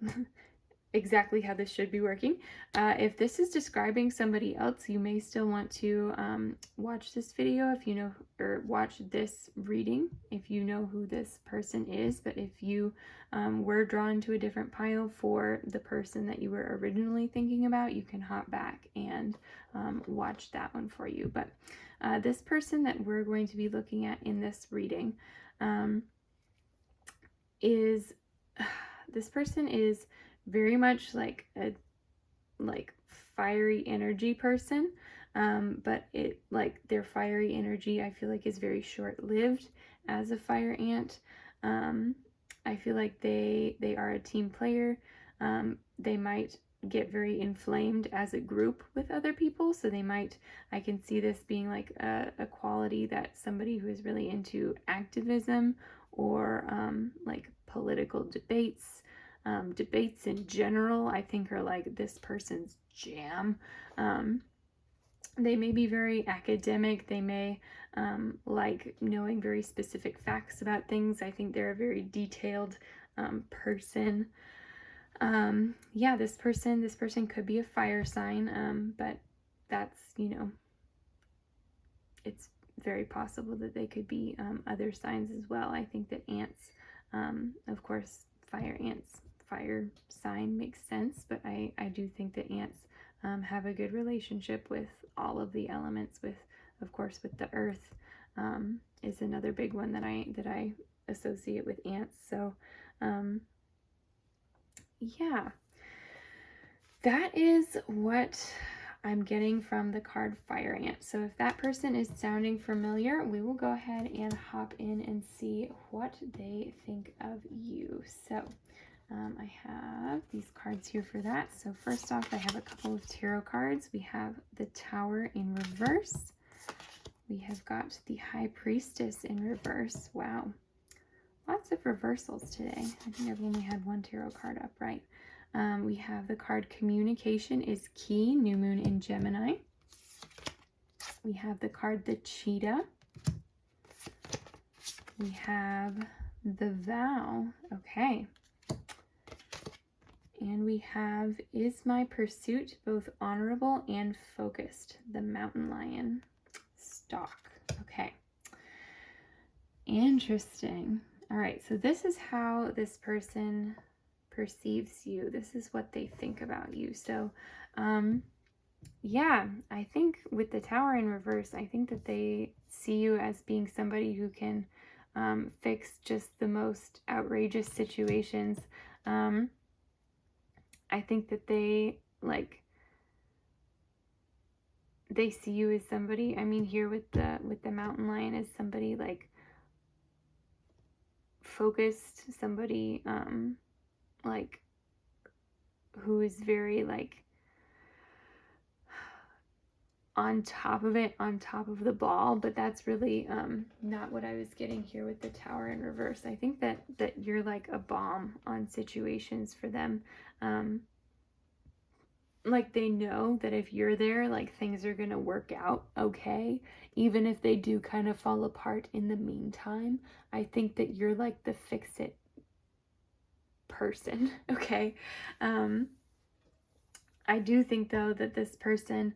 exactly how this should be working. If this is describing somebody else, you may still want to watch this video if you know, or watch this reading if you know who this person is. But if you were drawn to a different pile for the person that you were originally thinking about, you can hop back and watch that one for you. But this person that we're going to be looking at in this reading is this person is very much like a fiery energy person, but it, like, their fiery energy, I feel like, is very short-lived as a fire ant. I feel like they are a team player. They might get very inflamed as a group with other people, so they might, I can see this being like a quality that somebody who is really into activism or like political debates, debates in general, I think are like this person's jam. They may be very academic. They may like knowing very specific facts about things. I think they're a very detailed person. Yeah, this person could be a fire sign, but that's, you know, it's very possible that they could be other signs as well. I think that ants, of course, fire ants, fire sign makes sense, but I do think that ants have a good relationship with all of the elements, with, of course, with the earth, is another big one that I associate with ants. So yeah, that is what I'm getting from the card Fire Ant. So if that person is sounding familiar, we will go ahead and hop in and see what they think of you. So I have these cards here for that. So first off, I have a couple of tarot cards. We have the Tower in reverse. We have got the High Priestess in reverse. Wow, lots of reversals today. I think I've only had one tarot card upright. We have the card Communication is Key, New Moon in Gemini. We have the card The Cheetah. We have the Vow. Okay. And we have Is My Pursuit Both Honorable and Focused? The Mountain Lion. Stalk. Okay. Interesting. All right, so this is how this person perceives you. This is what they think about you. So yeah, I think with the Tower in reverse, I think that they see you as being somebody who can fix just the most outrageous situations. I think that they see you as somebody, I mean, here with the mountain lion, as somebody like focused, somebody like who is very like on top of it, on top of the ball, but that's really not what I was getting here with the Tower in reverse. I think that you're like a bomb on situations for them. Like they know that if you're there, like things are gonna work out okay, even if they do kind of fall apart in the meantime. I think that you're like the fix-it person, okay? I do think though that this person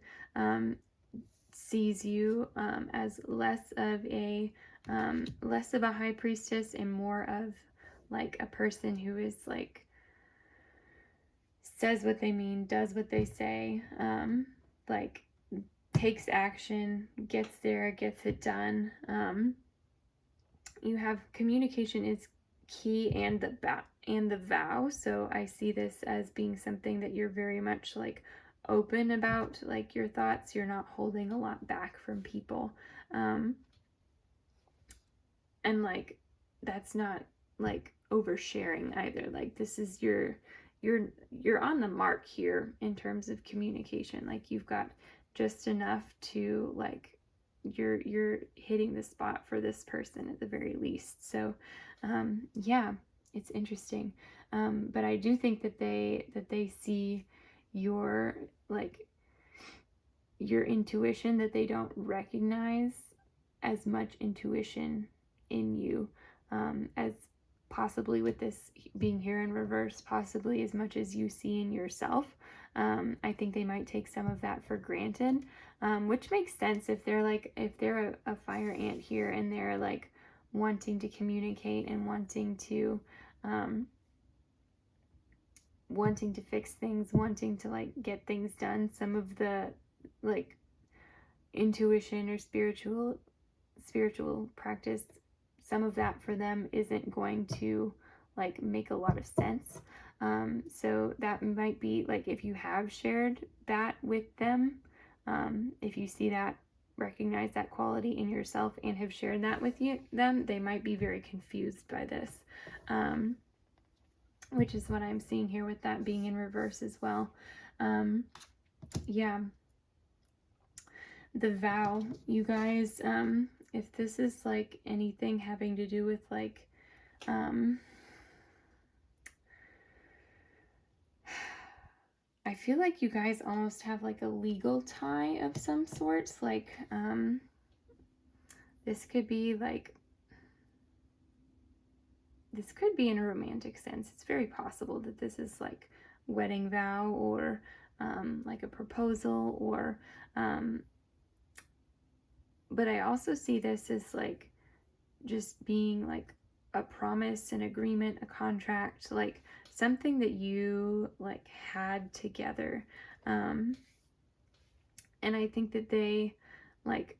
sees you as less of a high priestess and more of like a person who is like says what they mean, does what they say, like takes action, gets there, gets it done. You have communication is key and the vow. So I see this as being something that you're very much like open about, like your thoughts. You're not holding a lot back from people. And like that's not like oversharing either. Like this is you're on the mark here in terms of communication. Like you've got just enough to like you're hitting the spot for this person at the very least. So yeah, it's interesting. But I do think that they see your like your intuition, that they don't recognize as much intuition in you as possibly with this being here in reverse, possibly as much as you see in yourself. I think they might take some of that for granted, which makes sense if they're like, if they're a fire ant here and they're like wanting to communicate and wanting to fix things, wanting to like get things done. Some of the like intuition or spiritual practice, some of that for them isn't going to like make a lot of sense. So that might be like if you have shared that with them, if you see that, recognize that quality in yourself and have shared that with them, they might be very confused by this, which is what I'm seeing here with that being in reverse as well. Yeah. The vow, you guys, if this is like anything having to do with like I feel like you guys almost have like a legal tie of some sorts. Like this could be like, this could be in a romantic sense. It's very possible that this is like wedding vow or like a proposal or but I also see this as like just being like a promise, an agreement, a contract, like something that you like had together. And I think that they like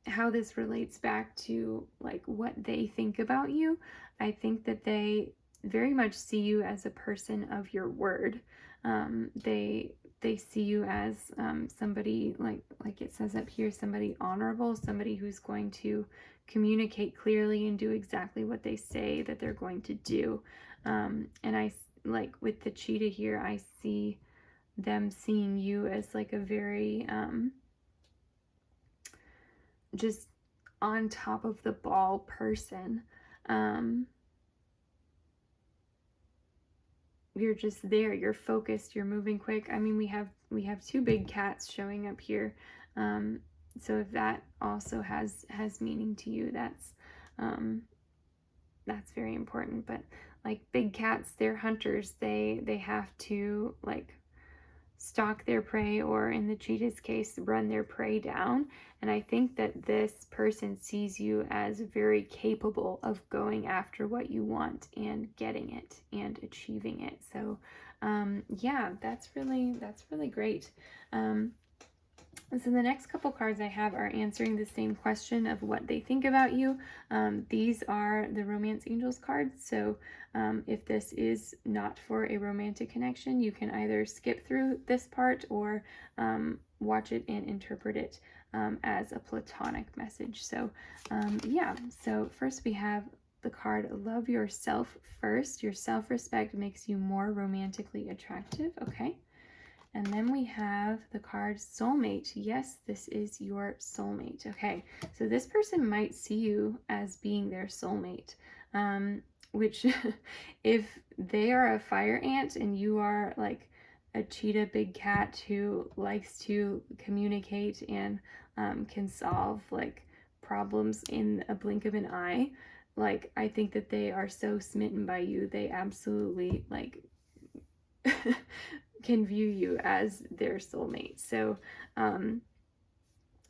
how this relates back to like what they think about you. I think that they very much see you as a person of your word. They see you as somebody like it says up here, somebody honorable, somebody who's going to communicate clearly and do exactly what they say that they're going to do. And I like with the cheetah here, I see them seeing you as like a very just on top of the ball person. You're just there, you're focused, you're moving quick. I mean, we have two big cats showing up here. So if that also has meaning to you, that's very important. But like big cats, they're hunters. They have to like stalk their prey, or in the cheetah's case, run their prey down. And I think that this person sees you as very capable of going after what you want and getting it and achieving it. So yeah, that's really great. So the next couple cards I have are answering the same question of what they think about you. These are the Romance Angels cards. So if this is not for a romantic connection, you can either skip through this part or watch it and interpret it as a platonic message. So yeah, so first we have the card Love Yourself First. Your self-respect makes you more romantically attractive. Okay. And then we have the card soulmate. Yes, this is your soulmate. Okay, so this person might see you as being their soulmate, which if they are a fire ant and you are like a cheetah big cat who likes to communicate and can solve like problems in a blink of an eye, like I think that they are so smitten by you, they absolutely like can view you as their soulmate. So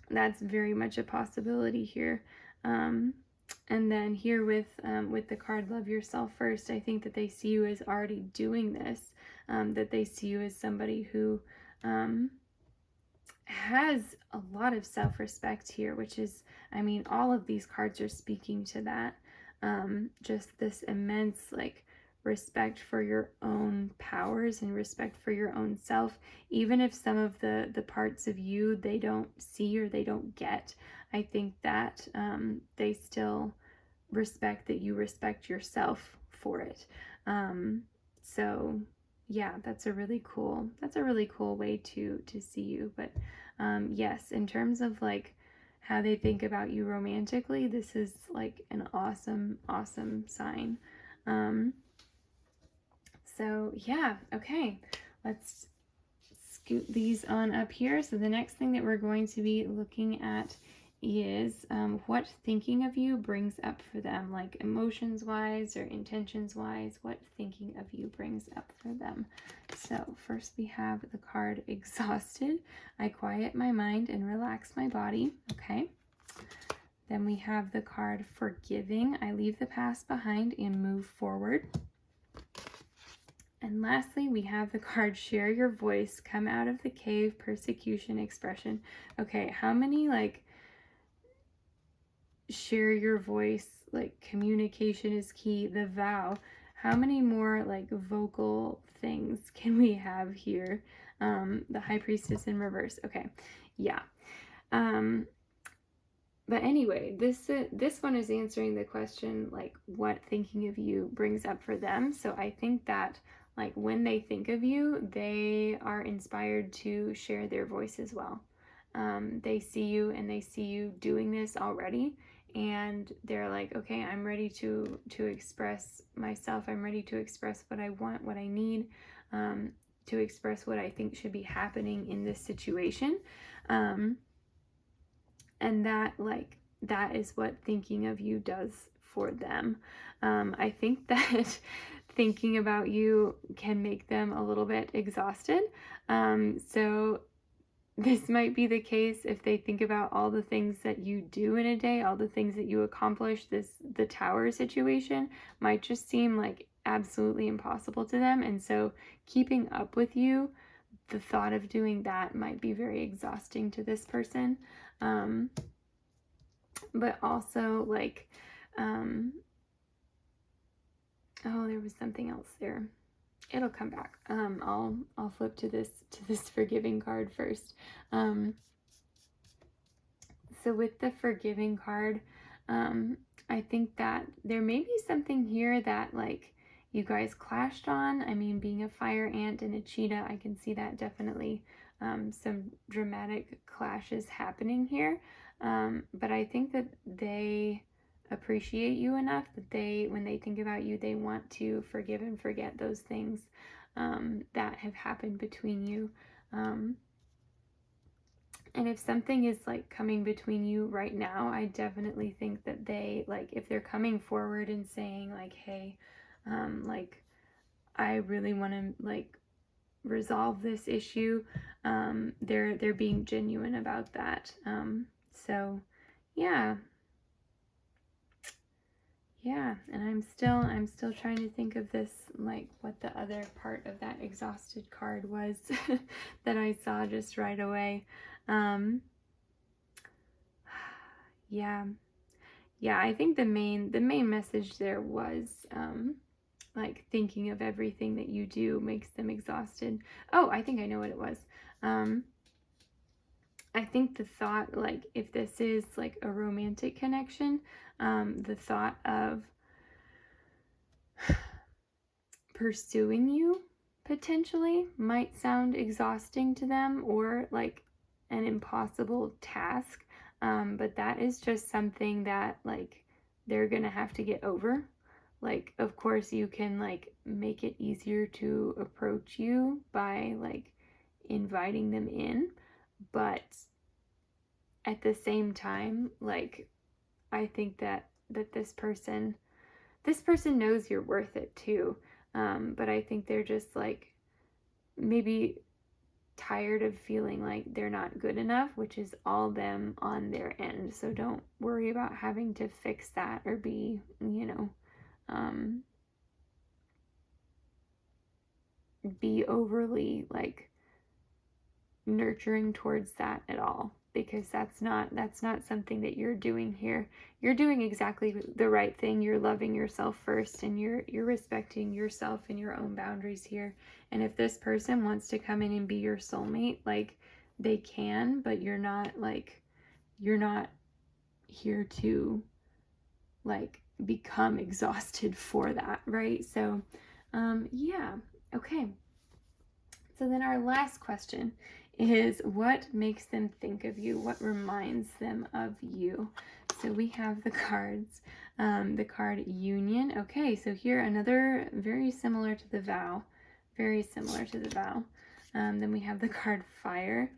that's very much a possibility here. And then here with the card Love Yourself First, I think that they see you as already doing this, that they see you as somebody who has a lot of self-respect here, which is, I mean, all of these cards are speaking to that. Just this immense like respect for your own powers and respect for your own self, even if some of the parts of you they don't see or they don't get. I think that they still respect that you respect yourself for it. So yeah, that's a really cool way to see you. But yes, in terms of like how they think about you romantically, this is like an awesome sign. So yeah, okay, let's scoot these on up here. So the next thing that we're going to be looking at is what thinking of you brings up for them, like emotions wise or intentions wise, what thinking of you brings up for them. So first we have the card Exhausted. I quiet my mind and relax my body. Okay. Then we have the card Forgiving. I leave the past behind and move forward. And lastly, we have the card Share Your Voice, Come Out of the Cave, Persecution, Expression. Okay, how many like share your voice, like communication is key, the vow, how many more like vocal things can we have here? The High Priestess in reverse. Okay, yeah. But anyway, this one is answering the question like what thinking of you brings up for them. So I think that like when they think of you, they are inspired to share their voice as well. They see you and they see you doing this already, and they're like, okay, I'm ready to express myself. I'm ready to express what I want, what I need, to express what I think should be happening in this situation. And that is what thinking of you does for them. I think that thinking about you can make them a little bit exhausted. So this might be the case if they think about all the things that you do in a day, all the things that you accomplish. The tower situation might just seem like absolutely impossible to them. And so keeping up with you, the thought of doing that might be very exhausting to this person. But also like, oh, there was something else there. It'll come back. I'll flip to this Forgiving card first. So with the Forgiving card, I think that there may be something here that like you guys clashed on. I mean, being a fire ant and a cheetah, I can see that definitely some dramatic clashes happening here. But I think that they appreciate you enough that when they think about you, they want to forgive and forget those things that have happened between you. And if something is like coming between you right now, I definitely think that they like if they're coming forward and saying like, hey, like I really want to like resolve this issue, they're being genuine about that. So yeah. Yeah, and I'm still trying to think of this, like what the other part of that Exhausted card was that I saw just right away. Yeah, I think the main message there was like thinking of everything that you do makes them exhausted. Oh, I think I know what it was. I think the thought, like if this is like a romantic connection, the thought of pursuing you potentially might sound exhausting to them or like an impossible task. But that is just something that like they're gonna have to get over. Like, of course, you can like make it easier to approach you by like inviting them in, but at the same time, like I think that this person knows you're worth it too. But I think they're just like maybe tired of feeling like they're not good enough, which is all them on their end. So don't worry about having to fix that or be, be overly like nurturing towards that at all, because that's not something that you're doing here. You're doing exactly the right thing. You're loving yourself first, and you're respecting yourself and your own boundaries here. And if this person wants to come in and be your soulmate, like they can, but you're not here to like become exhausted for that, right? So yeah. Okay. So then our last question is, what makes them think of you? What reminds them of you? So we have the cards, the card Union. Okay, so here another very similar to the vow, very similar to the vow. Then we have the card Fire,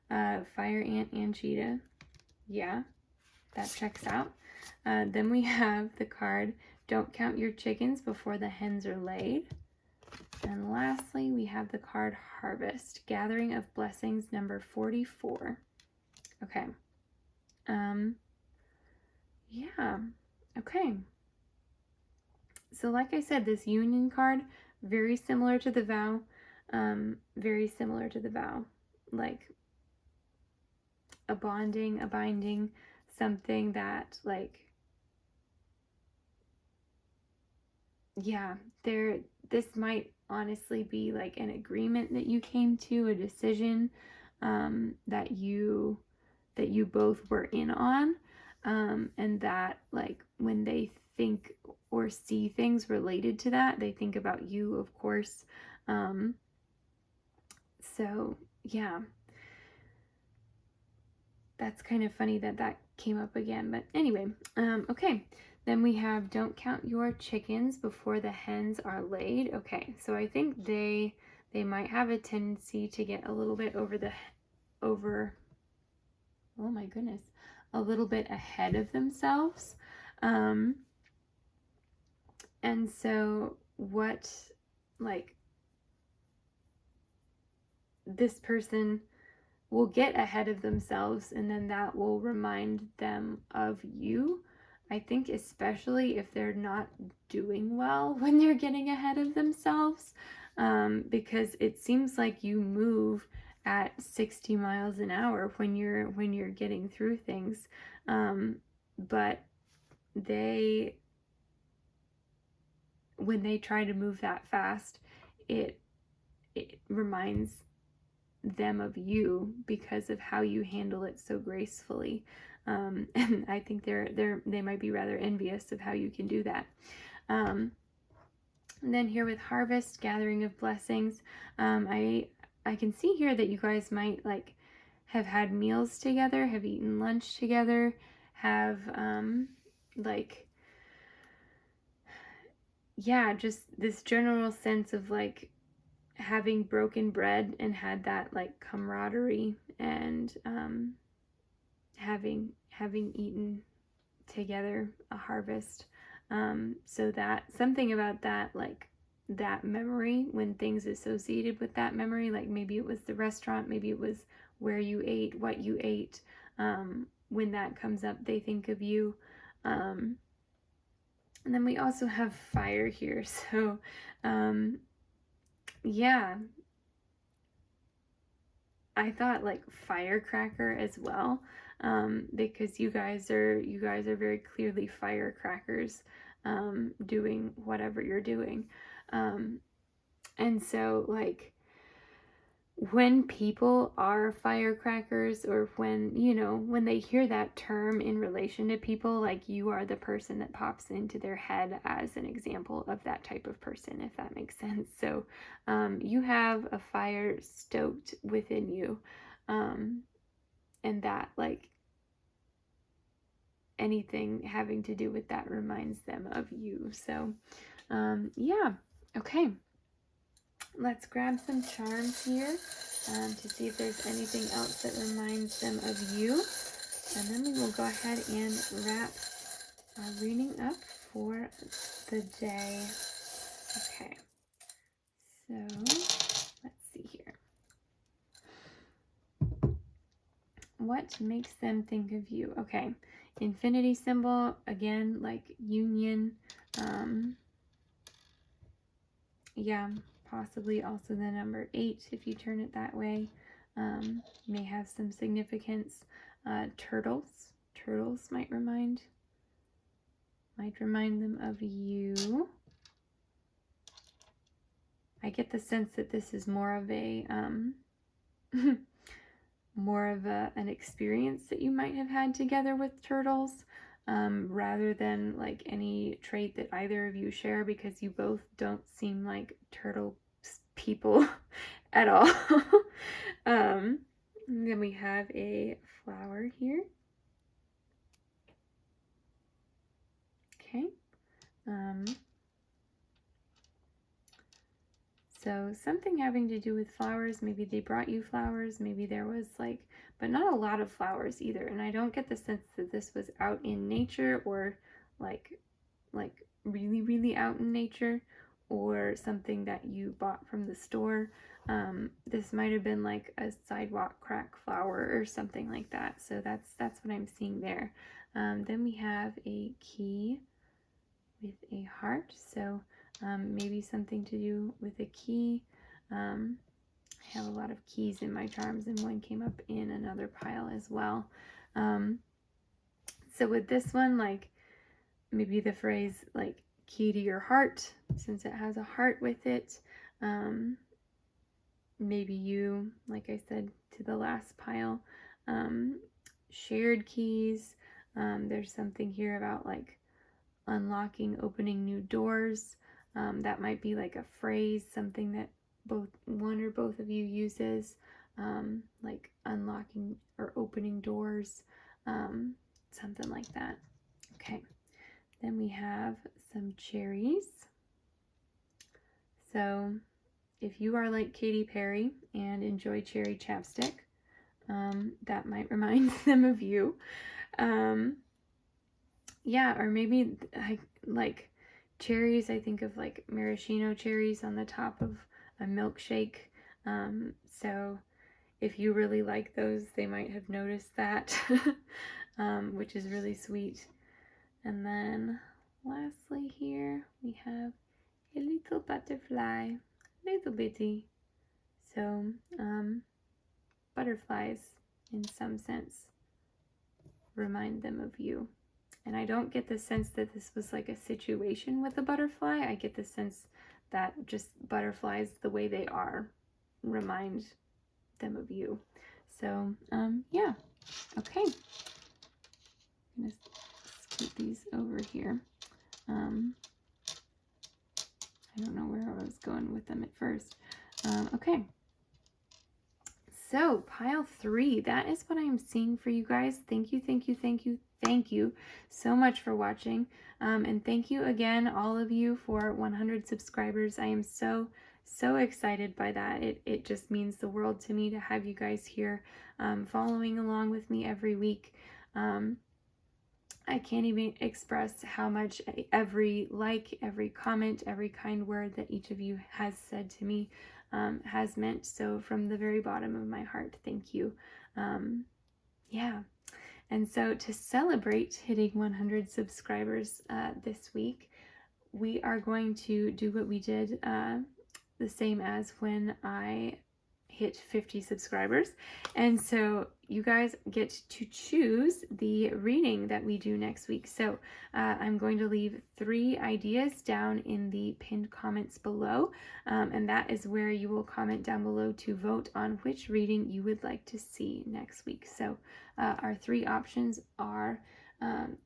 Fire Ant and Cheetah. Yeah, that checks out. Then we have the card Don't Count Your Chickens Before the Hens Are Laid. And lastly, we have the card Harvest, Gathering of Blessings, number 44. Okay. Yeah. Okay. So like I said, this Union card, very similar to the vow. Very similar to the vow. Like a bonding, a binding, something that like, yeah, this might honestly be like an agreement that you came to, a decision that you both were in on, and that like when they think or see things related to that, they think about you, of course. So yeah, that's kind of funny that came up again, but anyway. Okay, then we have Don't Count Your Chickens Before the Hens Are Laid. Okay, so I think they might have a tendency to get a little bit over oh my goodness, a little bit ahead of themselves. And so what, like, this person will get ahead of themselves, and then that will remind them of you. I think especially if they're not doing well when they're getting ahead of themselves, because it seems like you move at 60 miles an hour when you're getting through things, but they when they try to move that fast, it reminds them of you because of how you handle it so gracefully. And I think they might be rather envious of how you can do that. And then here with Harvest, Gathering of Blessings, I can see here that you guys might like have had meals together, have eaten lunch together, have like, yeah, just this general sense of like having broken bread and had that like camaraderie, and having eaten together a harvest. So that something about that, like that memory, when things associated with that memory, like maybe it was the restaurant, maybe it was where you ate, what you ate, when that comes up, they think of you. And then we also have fire here. So yeah, I thought like firecracker as well, because you guys are very clearly firecrackers, doing whatever you're doing, and so like when people are firecrackers, or when, you know, when they hear that term in relation to people, like, you are the person that pops into their head as an example of that type of person, if that makes sense. So you have a fire stoked within you, and that, like, anything having to do with that reminds them of you. So yeah, okay. Let's grab some charms here to see if there's anything else that reminds them of you. And then we will go ahead and wrap our reading up for the day. Okay, so let's see here. What makes them think of you? Okay, infinity symbol, again, like union. Yeah, possibly also the number 8 if you turn it that way. May have some significance. Turtles might remind them of you. I get the sense that this is more of a an experience that you might have had together with turtles, rather than like any trait that either of you share, because you both don't seem like turtle people at all. Then we have a flower here. Okay. So something having to do with flowers. Maybe they brought you flowers. Maybe there was like, but not a lot of flowers either. And I don't get the sense that this was out in nature, or like really, really out in nature, or something that you bought from the store. This might have been like a sidewalk crack flower or something like that. So that's what I'm seeing there. Then we have a key with a heart. So maybe something to do with a key. I have a lot of keys in my charms, and one came up in another pile as well. So with this one, like, maybe the phrase like key to your heart, since it has a heart with it. Maybe you, like I said to the last pile, shared keys. There's something here about like unlocking, opening new doors. That might be like a phrase, something that one or both of you uses, like unlocking or opening doors, something like that. Okay, then we have some cherries. So if you are like Katy Perry and enjoy cherry chapstick, that might remind them of you. Yeah, or maybe like cherries, I think of like maraschino cherries on the top of a milkshake. So if you really like those, they might have noticed that, which is really sweet. And then lastly here, we have a little butterfly, little bitty. So butterflies, in some sense, remind them of you. And I don't get the sense that this was like a situation with a butterfly. I get the sense that just butterflies, the way they are, remind them of you. So, yeah. Okay. I'm going to scoot these over here. I don't know where I was going with them at first. Okay. So, pile 3, that is what I am seeing for you guys. Thank you so much for watching. And thank you again, all of you, for 100 subscribers. I am so excited by that. It just means the world to me to have you guys here, following along with me every week. I can't even express how much every like, every comment, every kind word that each of you has said to me has meant. So from the very bottom of my heart, thank you. Yeah. And so to celebrate hitting 100 subscribers this week, we are going to do what we did the same as when I hit 50 subscribers. And so you guys get to choose the reading that we do next week. So I'm going to leave 3 ideas down in the pinned comments below. And that is where you will comment down below to vote on which reading you would like to see next week. So our 3 options are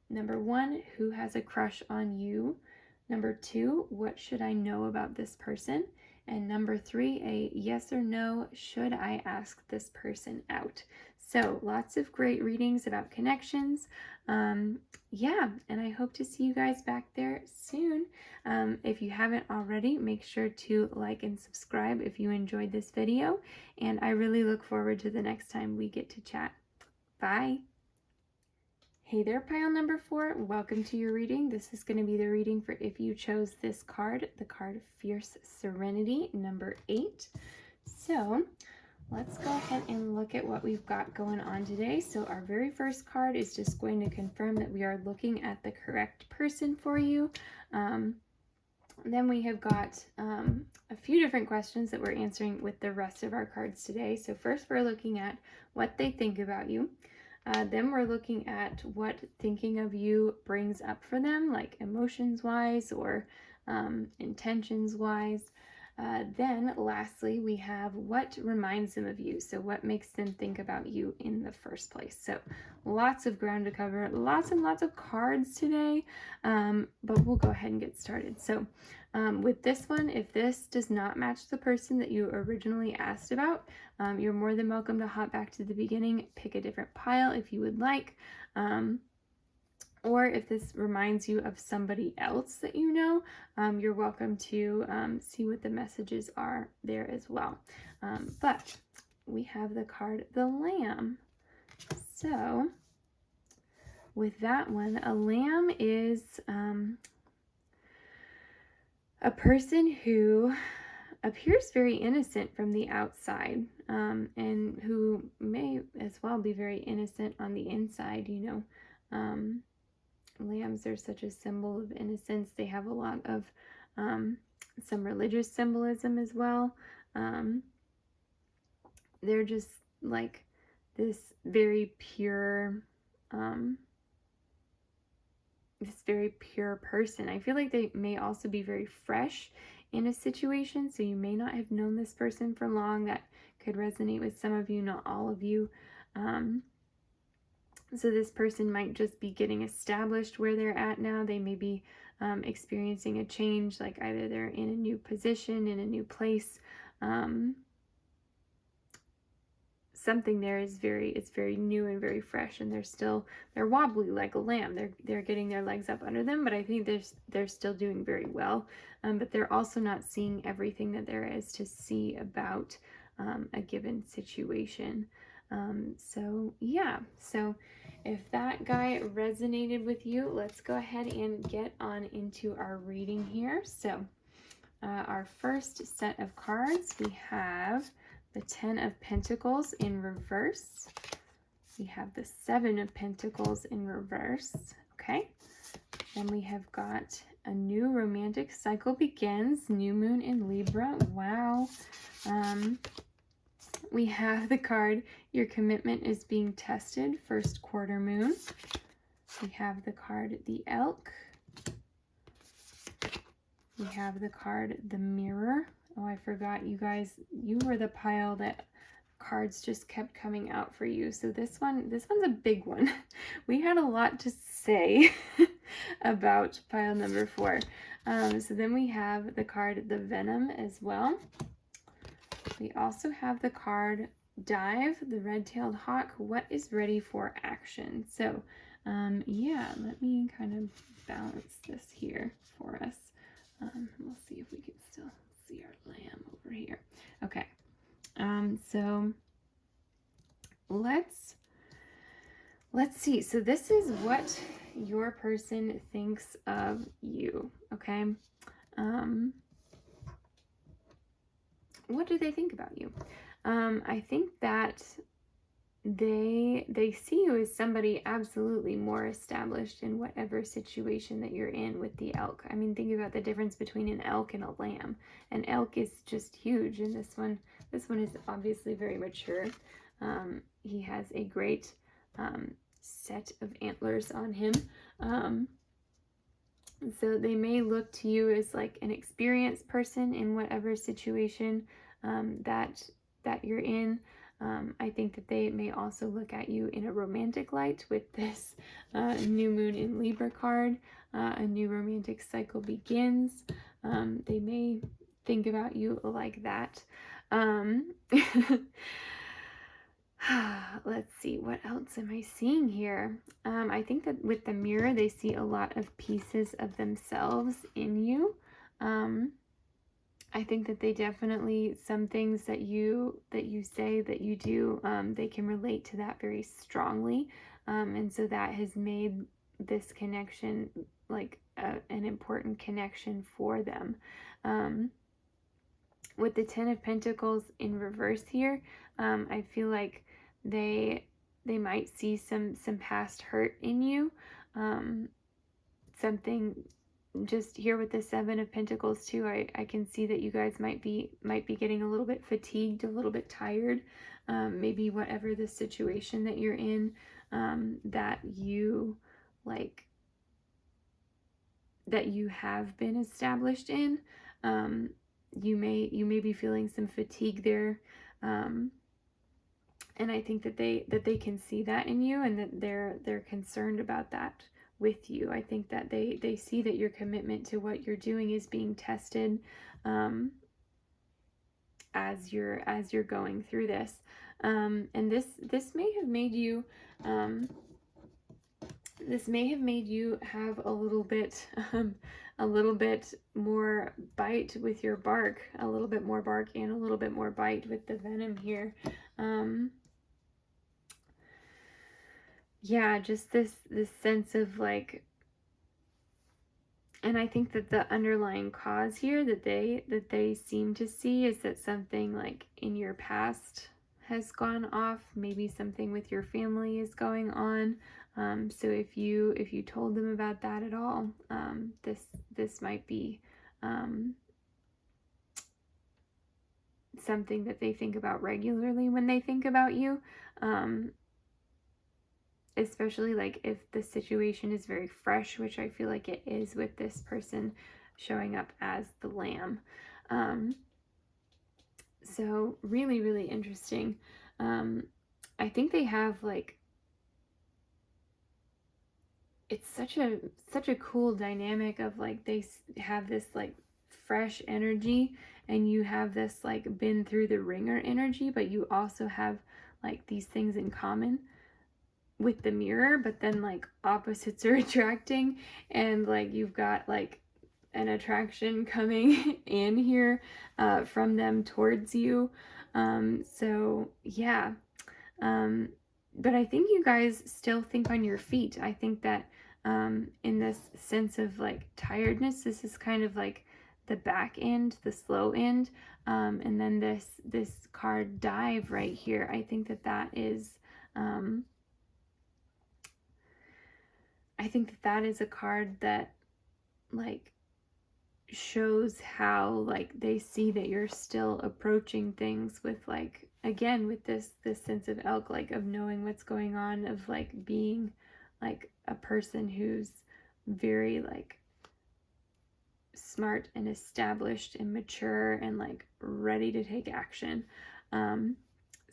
number 1, who has a crush on you? Number 2, what should I know about this person? And number 3, a yes or no, should I ask this person out? So lots of great readings about connections. Yeah, and I hope to see you guys back there soon. If you haven't already, make sure to like and subscribe if you enjoyed this video. And I really look forward to the next time we get to chat. Bye. Hey there, pile number 4. Welcome to your reading. This is going to be the reading for if you chose this card, the card Fierce Serenity, number 8. So let's go ahead and look at what we've got going on today. So our very first card is just going to confirm that we are looking at the correct person for you. Then we have got a few different questions that we're answering with the rest of our cards today. So first we're looking at what they think about you. Then we're looking at what thinking of you brings up for them, like emotions-wise or intentions-wise. Then lastly, we have what reminds them of you. So what makes them think about you in the first place. So lots of ground to cover, lots and lots of cards today, but we'll go ahead and get started. So with this one, if this does not match the person that you originally asked about, you're more than welcome to hop back to the beginning, pick a different pile if you would like. Or if this reminds you of somebody else that you know, you're welcome to see what the messages are there as well. But we have the card, the Lamb. So with that one, a lamb is a person who appears very innocent from the outside, and who may as well be very innocent on the inside, you know. Lambs are such a symbol of innocence. They have a lot of some religious symbolism as well. They're just like this very pure, person. I feel like they may also be very fresh in a situation, so you may not have known this person for long. That could resonate with some of you, not all of you. So this person might just be getting established where they're at now. They may be experiencing a change, like either they're in a new position, in a new place. Something there is it's very new and very fresh, and they're wobbly like a lamb. They're getting their legs up under them, but I think they're still doing very well. But they're also not seeing everything that there is to see about a given situation. So yeah, so if that guy resonated with you, let's go ahead and get on into our reading here. So our first set of cards, we have the 10 of Pentacles in reverse. We have the 7 of Pentacles in reverse. Okay. Then we have got a new romantic cycle begins, new moon in Libra. Wow. We have the card, your commitment is being tested, first quarter moon. We have the card, the Elk. We have the card, the Mirror. Oh, I forgot, you guys, you were the pile that cards just kept coming out for you. So this one's a big one. We had a lot to say about pile number 4. So then we have the card, the Venom as well. We also have the card Dive, the red-tailed hawk. What is ready for action? So yeah, let me kind of balance this here for us. We'll see if we can still see our lamb over here. Okay, so let's see. So this is what your person thinks of you, okay? What do they think about you? I think that they see you as somebody absolutely more established in whatever situation that you're in with the elk. I mean, think about the difference between an elk and a lamb. An elk is just huge, and this one, This one is obviously very mature. He has a great set of antlers on him. So they may look to you as like an experienced person in whatever situation that you're in. I think that they may also look at you in a romantic light with this new moon in Libra card. A new romantic cycle begins. They may think about you like that. Let's see, what else am I seeing here? I think that with the mirror, they see a lot of pieces of themselves in you. I think that they definitely, some things that you say, that you do, they can relate to that very strongly. And so that has made this connection like an important connection for them. With the Ten of Pentacles in reverse here, I feel like they might see some past hurt in you. Something just here with the Seven of Pentacles too, I can see that you guys might be getting a little bit fatigued, a little bit tired. Maybe whatever the situation that you're in, that you like, that you have been established in. You may be feeling some fatigue there, and I think that they can see that in you, and that they're concerned about that with you. I think that they see that your commitment to what you're doing is being tested as you're going through this, and this may have made you have a little bit more bite with your bark, a little bit more bark and a little bit more bite with the venom here. Yeah, just this sense of like, and I think that the underlying cause here that they seem to see is that something like in your past has gone off. Maybe something with your family is going on. So if you told them about that at all, this might be something that they think about regularly when they think about you. Especially like if the situation is very fresh, which I feel like it is with this person showing up as the lamb. So really, really interesting. I think they have like, it's such a cool dynamic of like, they have this like fresh energy, and you have this like been through the ringer energy, but you also have like these things in common with the mirror, but then like opposites are attracting, and like you've got like an attraction coming in here from them towards you. So yeah, but I think you guys still think on your feet. I think that in this sense of like tiredness, this is kind of like the back end, the slow end, and then this card dive right here. I think that is I think that is a card that like shows how like they see that you're still approaching things with like, again, with this sense of elk, like of knowing what's going on, of like being like a person who's very like smart and established and mature and like ready to take action.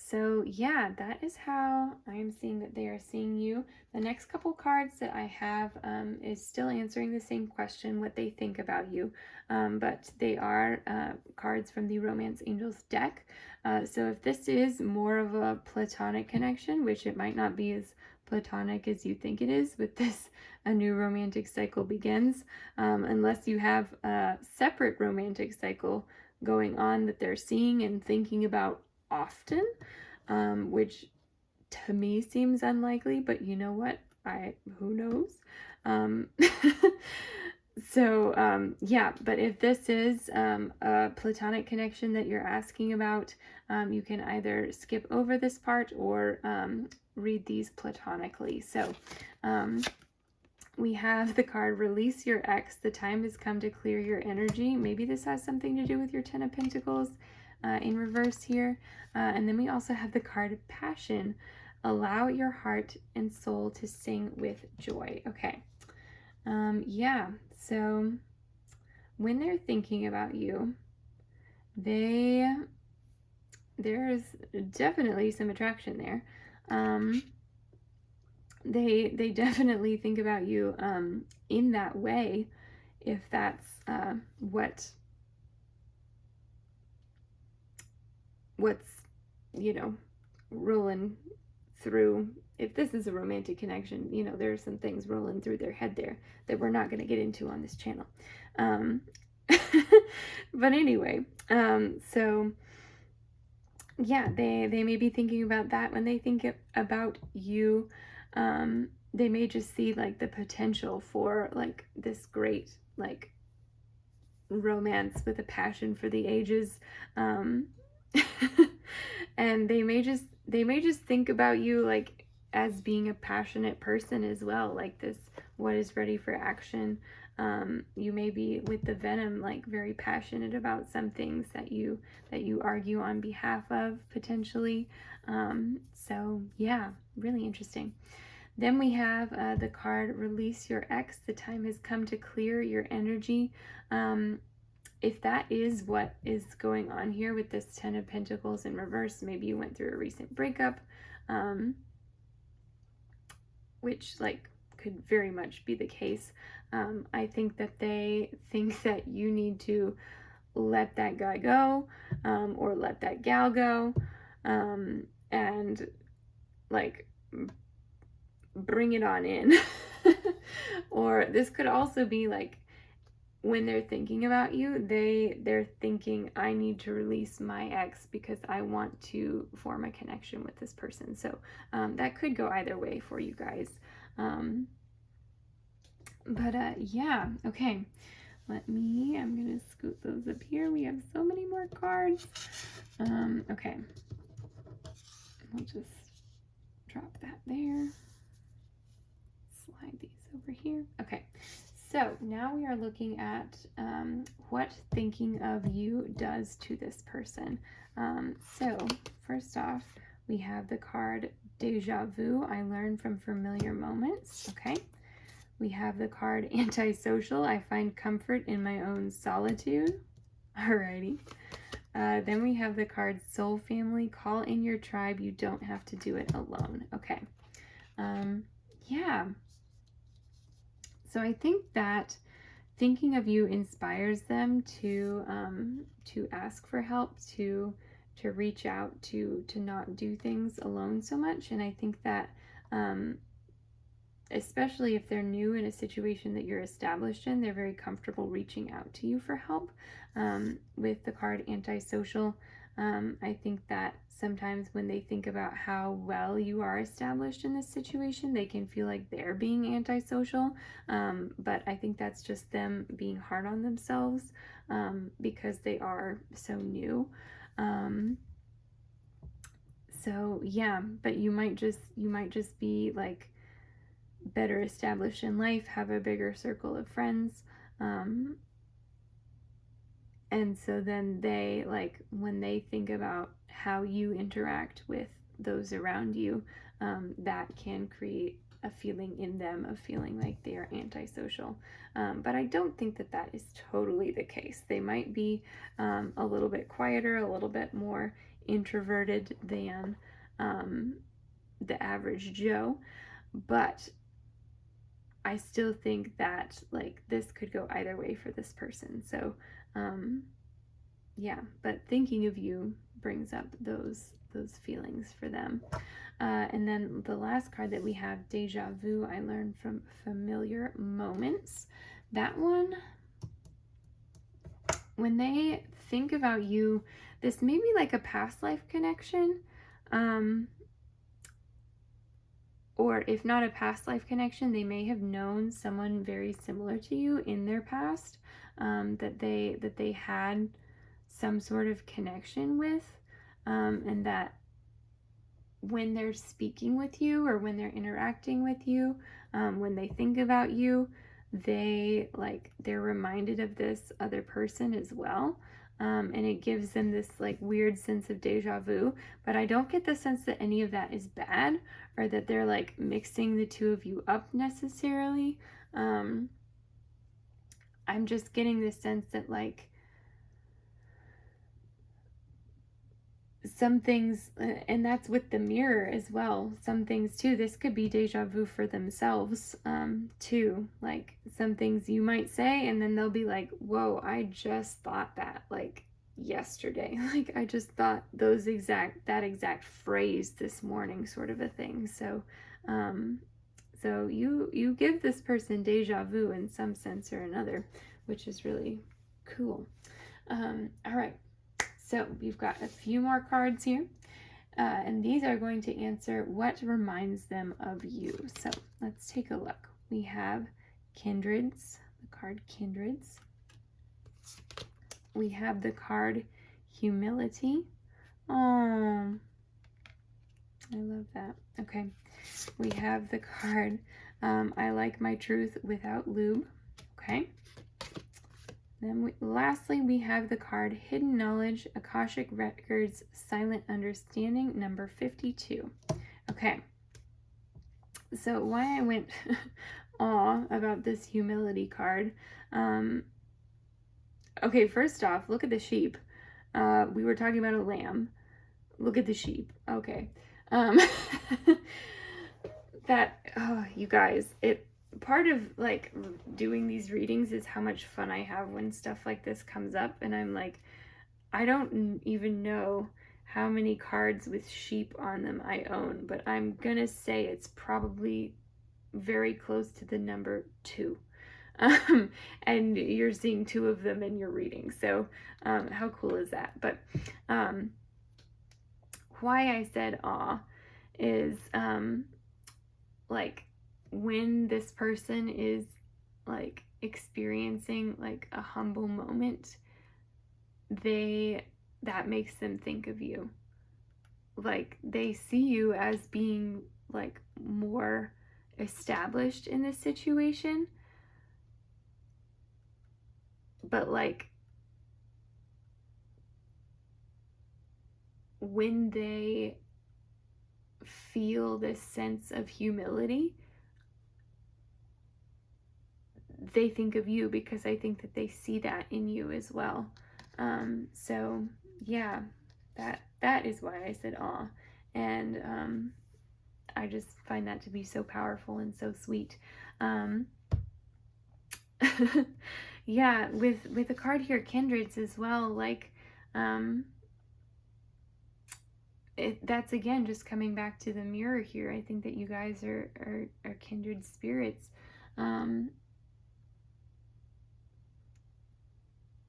So yeah, that is how I'm seeing that they are seeing you. The next couple cards that I have is still answering the same question, what they think about you, but they are cards from the Romance Angels deck. So if this is more of a platonic connection, which it might not be as platonic as you think it is with this, a new romantic cycle begins, unless you have a separate romantic cycle going on that they're seeing and thinking about often, which to me seems unlikely, but you know what? Who knows? So yeah, but if this is a platonic connection that you're asking about, you can either skip over this part or read these platonically. So we have the card Release Your Ex. The time has come to clear your energy. Maybe this has something to do with your Ten of Pentacles. in reverse here. And then we also have the card of passion. Allow your heart and soul to sing with joy. Okay. Yeah, so when they're thinking about you, there's definitely some attraction there. They definitely think about you in that way, if that's what's rolling through. If this is a romantic connection, there are some things rolling through their head there that we're not going to get into on this channel. But anyway, so yeah, they may be thinking about that when they think about you. They may just see like the potential for like this great like romance with a passion for the ages. And they may just think about you like as being a passionate person as well, like this what is ready for action. You may be with the venom like very passionate about some things that you argue on behalf of potentially. So yeah, really interesting. Then we have the card Release Your Ex. The time has come to clear your energy. If that is what is going on here with this Ten of Pentacles in reverse, maybe you went through a recent breakup, which like could very much be the case. I think that they think that you need to let that guy go, or let that gal go, and like bring it on in. Or this could also be like when they're thinking about you, they're thinking, I need to release my ex because I want to form a connection with this person. So that could go either way for you guys. Yeah, okay. I'm gonna scoot those up here. We have so many more cards. Okay. We'll just drop that there. Slide these over here. Okay. So now we are looking at what thinking of you does to this person. So first off, we have the card Deja Vu. I learn from familiar moments. Okay. We have the card Antisocial. I find comfort in my own solitude. Alrighty. Then we have the card Soul Family. Call in your tribe. You don't have to do it alone. Okay. Yeah. So I think that thinking of you inspires them to ask for help, to reach out, to not do things alone so much. And I think that especially if they're new in a situation that you're established in, they're very comfortable reaching out to you for help. With the card Antisocial, I think that sometimes when they think about how well you are established in this situation, they can feel like they're being antisocial. But I think that's just them being hard on themselves because they are so new. So yeah, but you might just be like better established in life, have a bigger circle of friends. And so then they, like, when they think about how you interact with those around you, that can create a feeling in them of feeling like they are antisocial. But I don't think that that is totally the case. They might be a little bit quieter, a little bit more introverted than the average Joe. But I still think that like this could go either way for this person. So yeah, but thinking of you brings up those feelings for them. And then the last card that we have, Deja Vu. I learned from familiar moments. That one, when they think about you, this may be like a past life connection. Or if not a past life connection, they may have known someone very similar to you in their past, that they had some sort of connection with, and that when they're speaking with you or when they're interacting with you, when they think about you, they're reminded of this other person as well. and it gives them this like weird sense of deja vu, but I don't get the sense that any of that is bad or that they're like mixing the two of you up necessarily. I'm just getting the sense that like some things, and that's with the mirror as well, some things too, this could be deja vu for themselves too, like some things you might say and then they'll be like, whoa, I just thought that like yesterday, like I just thought that exact phrase this morning, sort of a thing. So so you give this person deja vu in some sense or another, which is really cool. All right, so we've got a few more cards here, and these are going to answer what reminds them of you. So let's take a look. We have kindreds, the card kindreds. We have the card humility. Oh, I love that. Okay, we have the card I like my truth without lube. Okay. Then lastly, we have the card Hidden Knowledge, Akashic Records, Silent Understanding, number 52. Okay, so why I went awe about this humility card. Okay, first off, look at the sheep. We were talking about a lamb. Look at the sheep. Okay. You guys, part of like doing these readings is how much fun I have when stuff like this comes up, and I'm like, I don't even know how many cards with sheep on them I own, but I'm gonna say it's probably very close to the number 2. And you're seeing 2 of them in your reading, so how cool is that? But why I said awe is like when this person is like experiencing like a humble moment, that makes them think of you. Like they see you as being like more established in this situation, but like when they feel this sense of humility, they think of you, because I think that they see that in you as well. So yeah, that is why I said awe, and I just find that to be so powerful and so sweet. Yeah, with the card here, kindreds as well, like that's again just coming back to the mirror here. I think that you guys are kindred spirits, and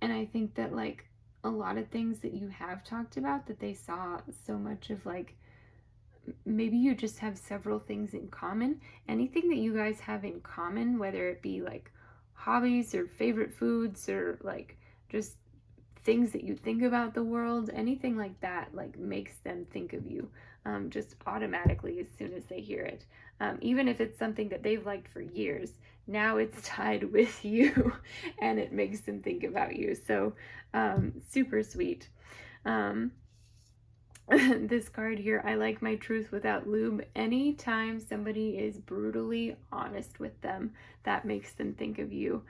I think that like a lot of things that you have talked about, that they saw so much of, like maybe you just have several things in common. Anything that you guys have in common, whether it be like hobbies or favorite foods or like just things that you think about the world, anything like that, like makes them think of you just automatically as soon as they hear it. Even if it's something that they've liked for years, now it's tied with you and it makes them think about you. So super sweet. This card here, I like my truth without lube. Anytime somebody is brutally honest with them, that makes them think of you.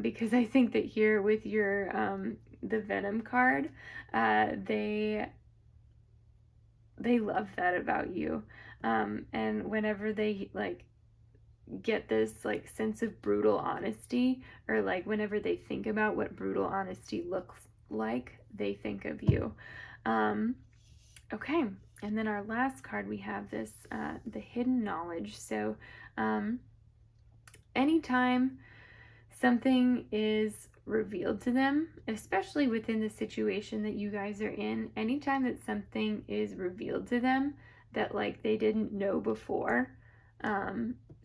Because I think that here with your the Venom card, they love that about you. And whenever they like get this like sense of brutal honesty, or like whenever they think about what brutal honesty looks like, they think of you. Okay, and then our last card, we have this, the hidden knowledge. So anytime something is revealed to them, especially within the situation that you guys are in, anytime that something is revealed to them that like they didn't know before,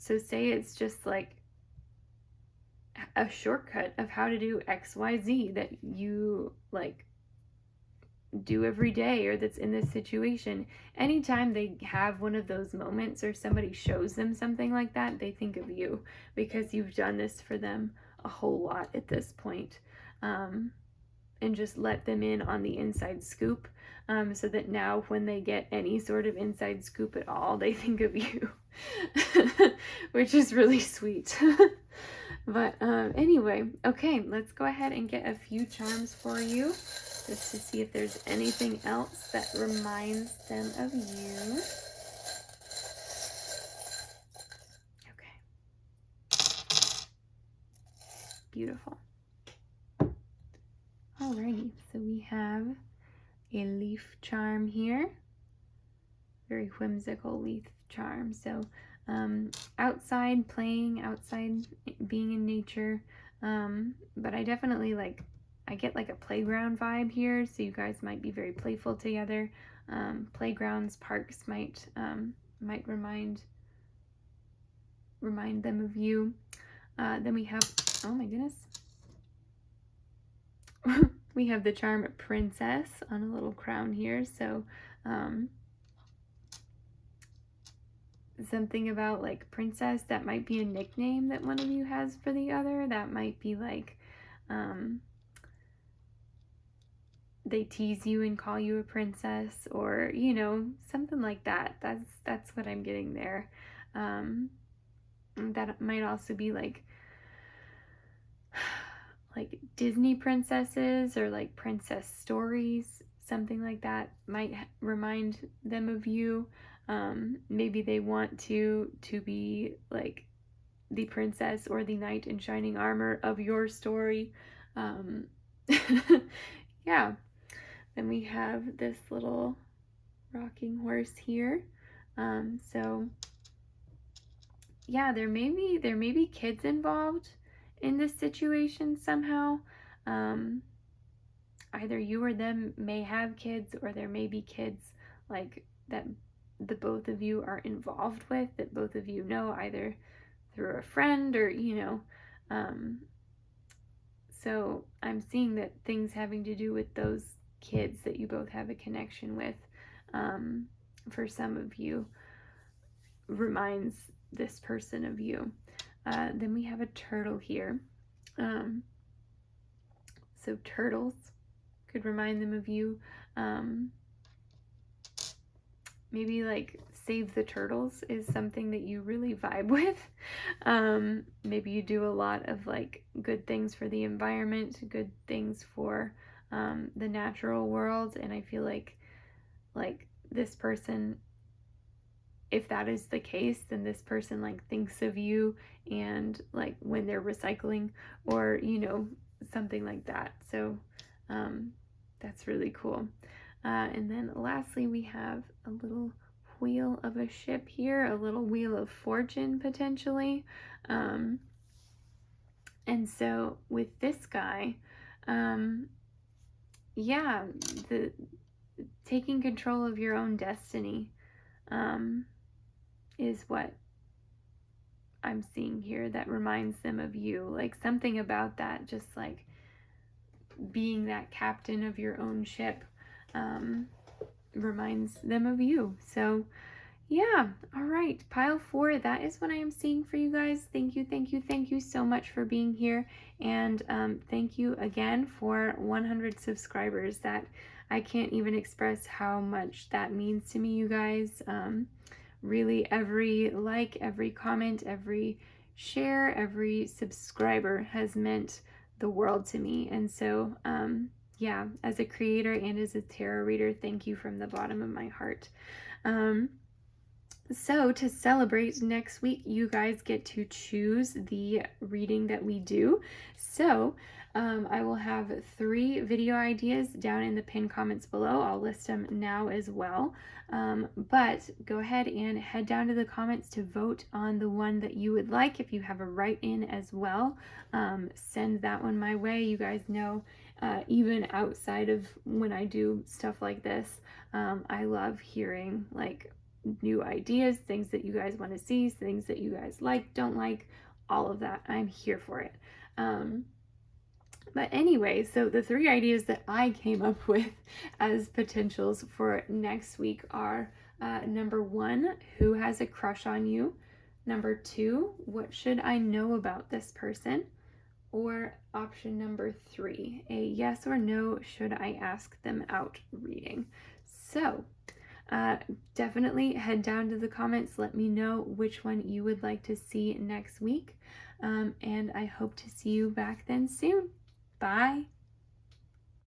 so say it's just like a shortcut of how to do XYZ that you like do every day, or that's in this situation, anytime they have one of those moments or somebody shows them something like that, they think of you, because you've done this for them a whole lot at this point. and just let them in on the inside scoop, so that now when they get any sort of inside scoop at all, they think of you, which is really sweet. But anyway, okay, let's go ahead and get a few charms for you, just to see if there's anything else that reminds them of you. Okay. Beautiful. Alrighty, so we have a leaf charm here. Very whimsical leaf charm. So outside playing, outside being in nature. But I definitely I get like a playground vibe here. So you guys might be very playful together. Playgrounds, parks might remind them of you. Then we have, oh my goodness. We have the charm Princess on a little crown here. So something about like princess, that might be a nickname that one of you has for the other. That might be like they tease you and call you a princess, or you know, something like that. That's what I'm getting there. That might also be like Disney princesses, or like princess stories, something like that might remind them of you. Maybe they want to be like the princess or the knight in shining armor of your story. Yeah. Then we have this little rocking horse here. So yeah, there may be kids involved in this situation somehow. Either you or them may have kids, or there may be kids like that the both of you are involved with, that both of you know, either through a friend or, you know. So I'm seeing that things having to do with those kids that you both have a connection with, for some of you, reminds this person of you. Then we have a turtle here. So turtles could remind them of you. Maybe like Save the Turtles is something that you really vibe with. Maybe you do a lot of like good things for the environment, good things for the natural world, and I feel like this person, if that is the case, then this person like thinks of you, and like when they're recycling, or you know, something like that. So that's really cool. And then lastly, we have a little wheel of a ship here, a little wheel of fortune potentially. And so with this guy, yeah, the taking control of your own destiny is what I'm seeing here that reminds them of you. Like something about that, just like being that captain of your own ship, reminds them of you. So yeah, all right, pile 4, that is what I am seeing for you guys. Thank you so much for being here, and thank you again for 100 subscribers. That I can't even express how much that means to me, you guys. Really, every like, every comment, every share, every subscriber has meant the world to me. And so yeah, as a creator and as a tarot reader, thank you from the bottom of my heart. So to celebrate next week, you guys get to choose the reading that we do. So I will have 3 video ideas down in the pinned comments below. I'll list them now as well. But go ahead and head down to the comments to vote on the one that you would like. If you have a write-in as well, send that one my way. You guys know, even outside of when I do stuff like this, I love hearing like new ideas, things that you guys want to see, things that you guys like, don't like, all of that. I'm here for it. But anyway, so the 3 ideas that I came up with as potentials for next week are number 1, who has a crush on you? Number 2, what should I know about this person? or option number 3, a yes or no, should I ask them out reading. So definitely head down to the comments. Let me know which one you would like to see next week. And I hope to see you back then soon. Bye.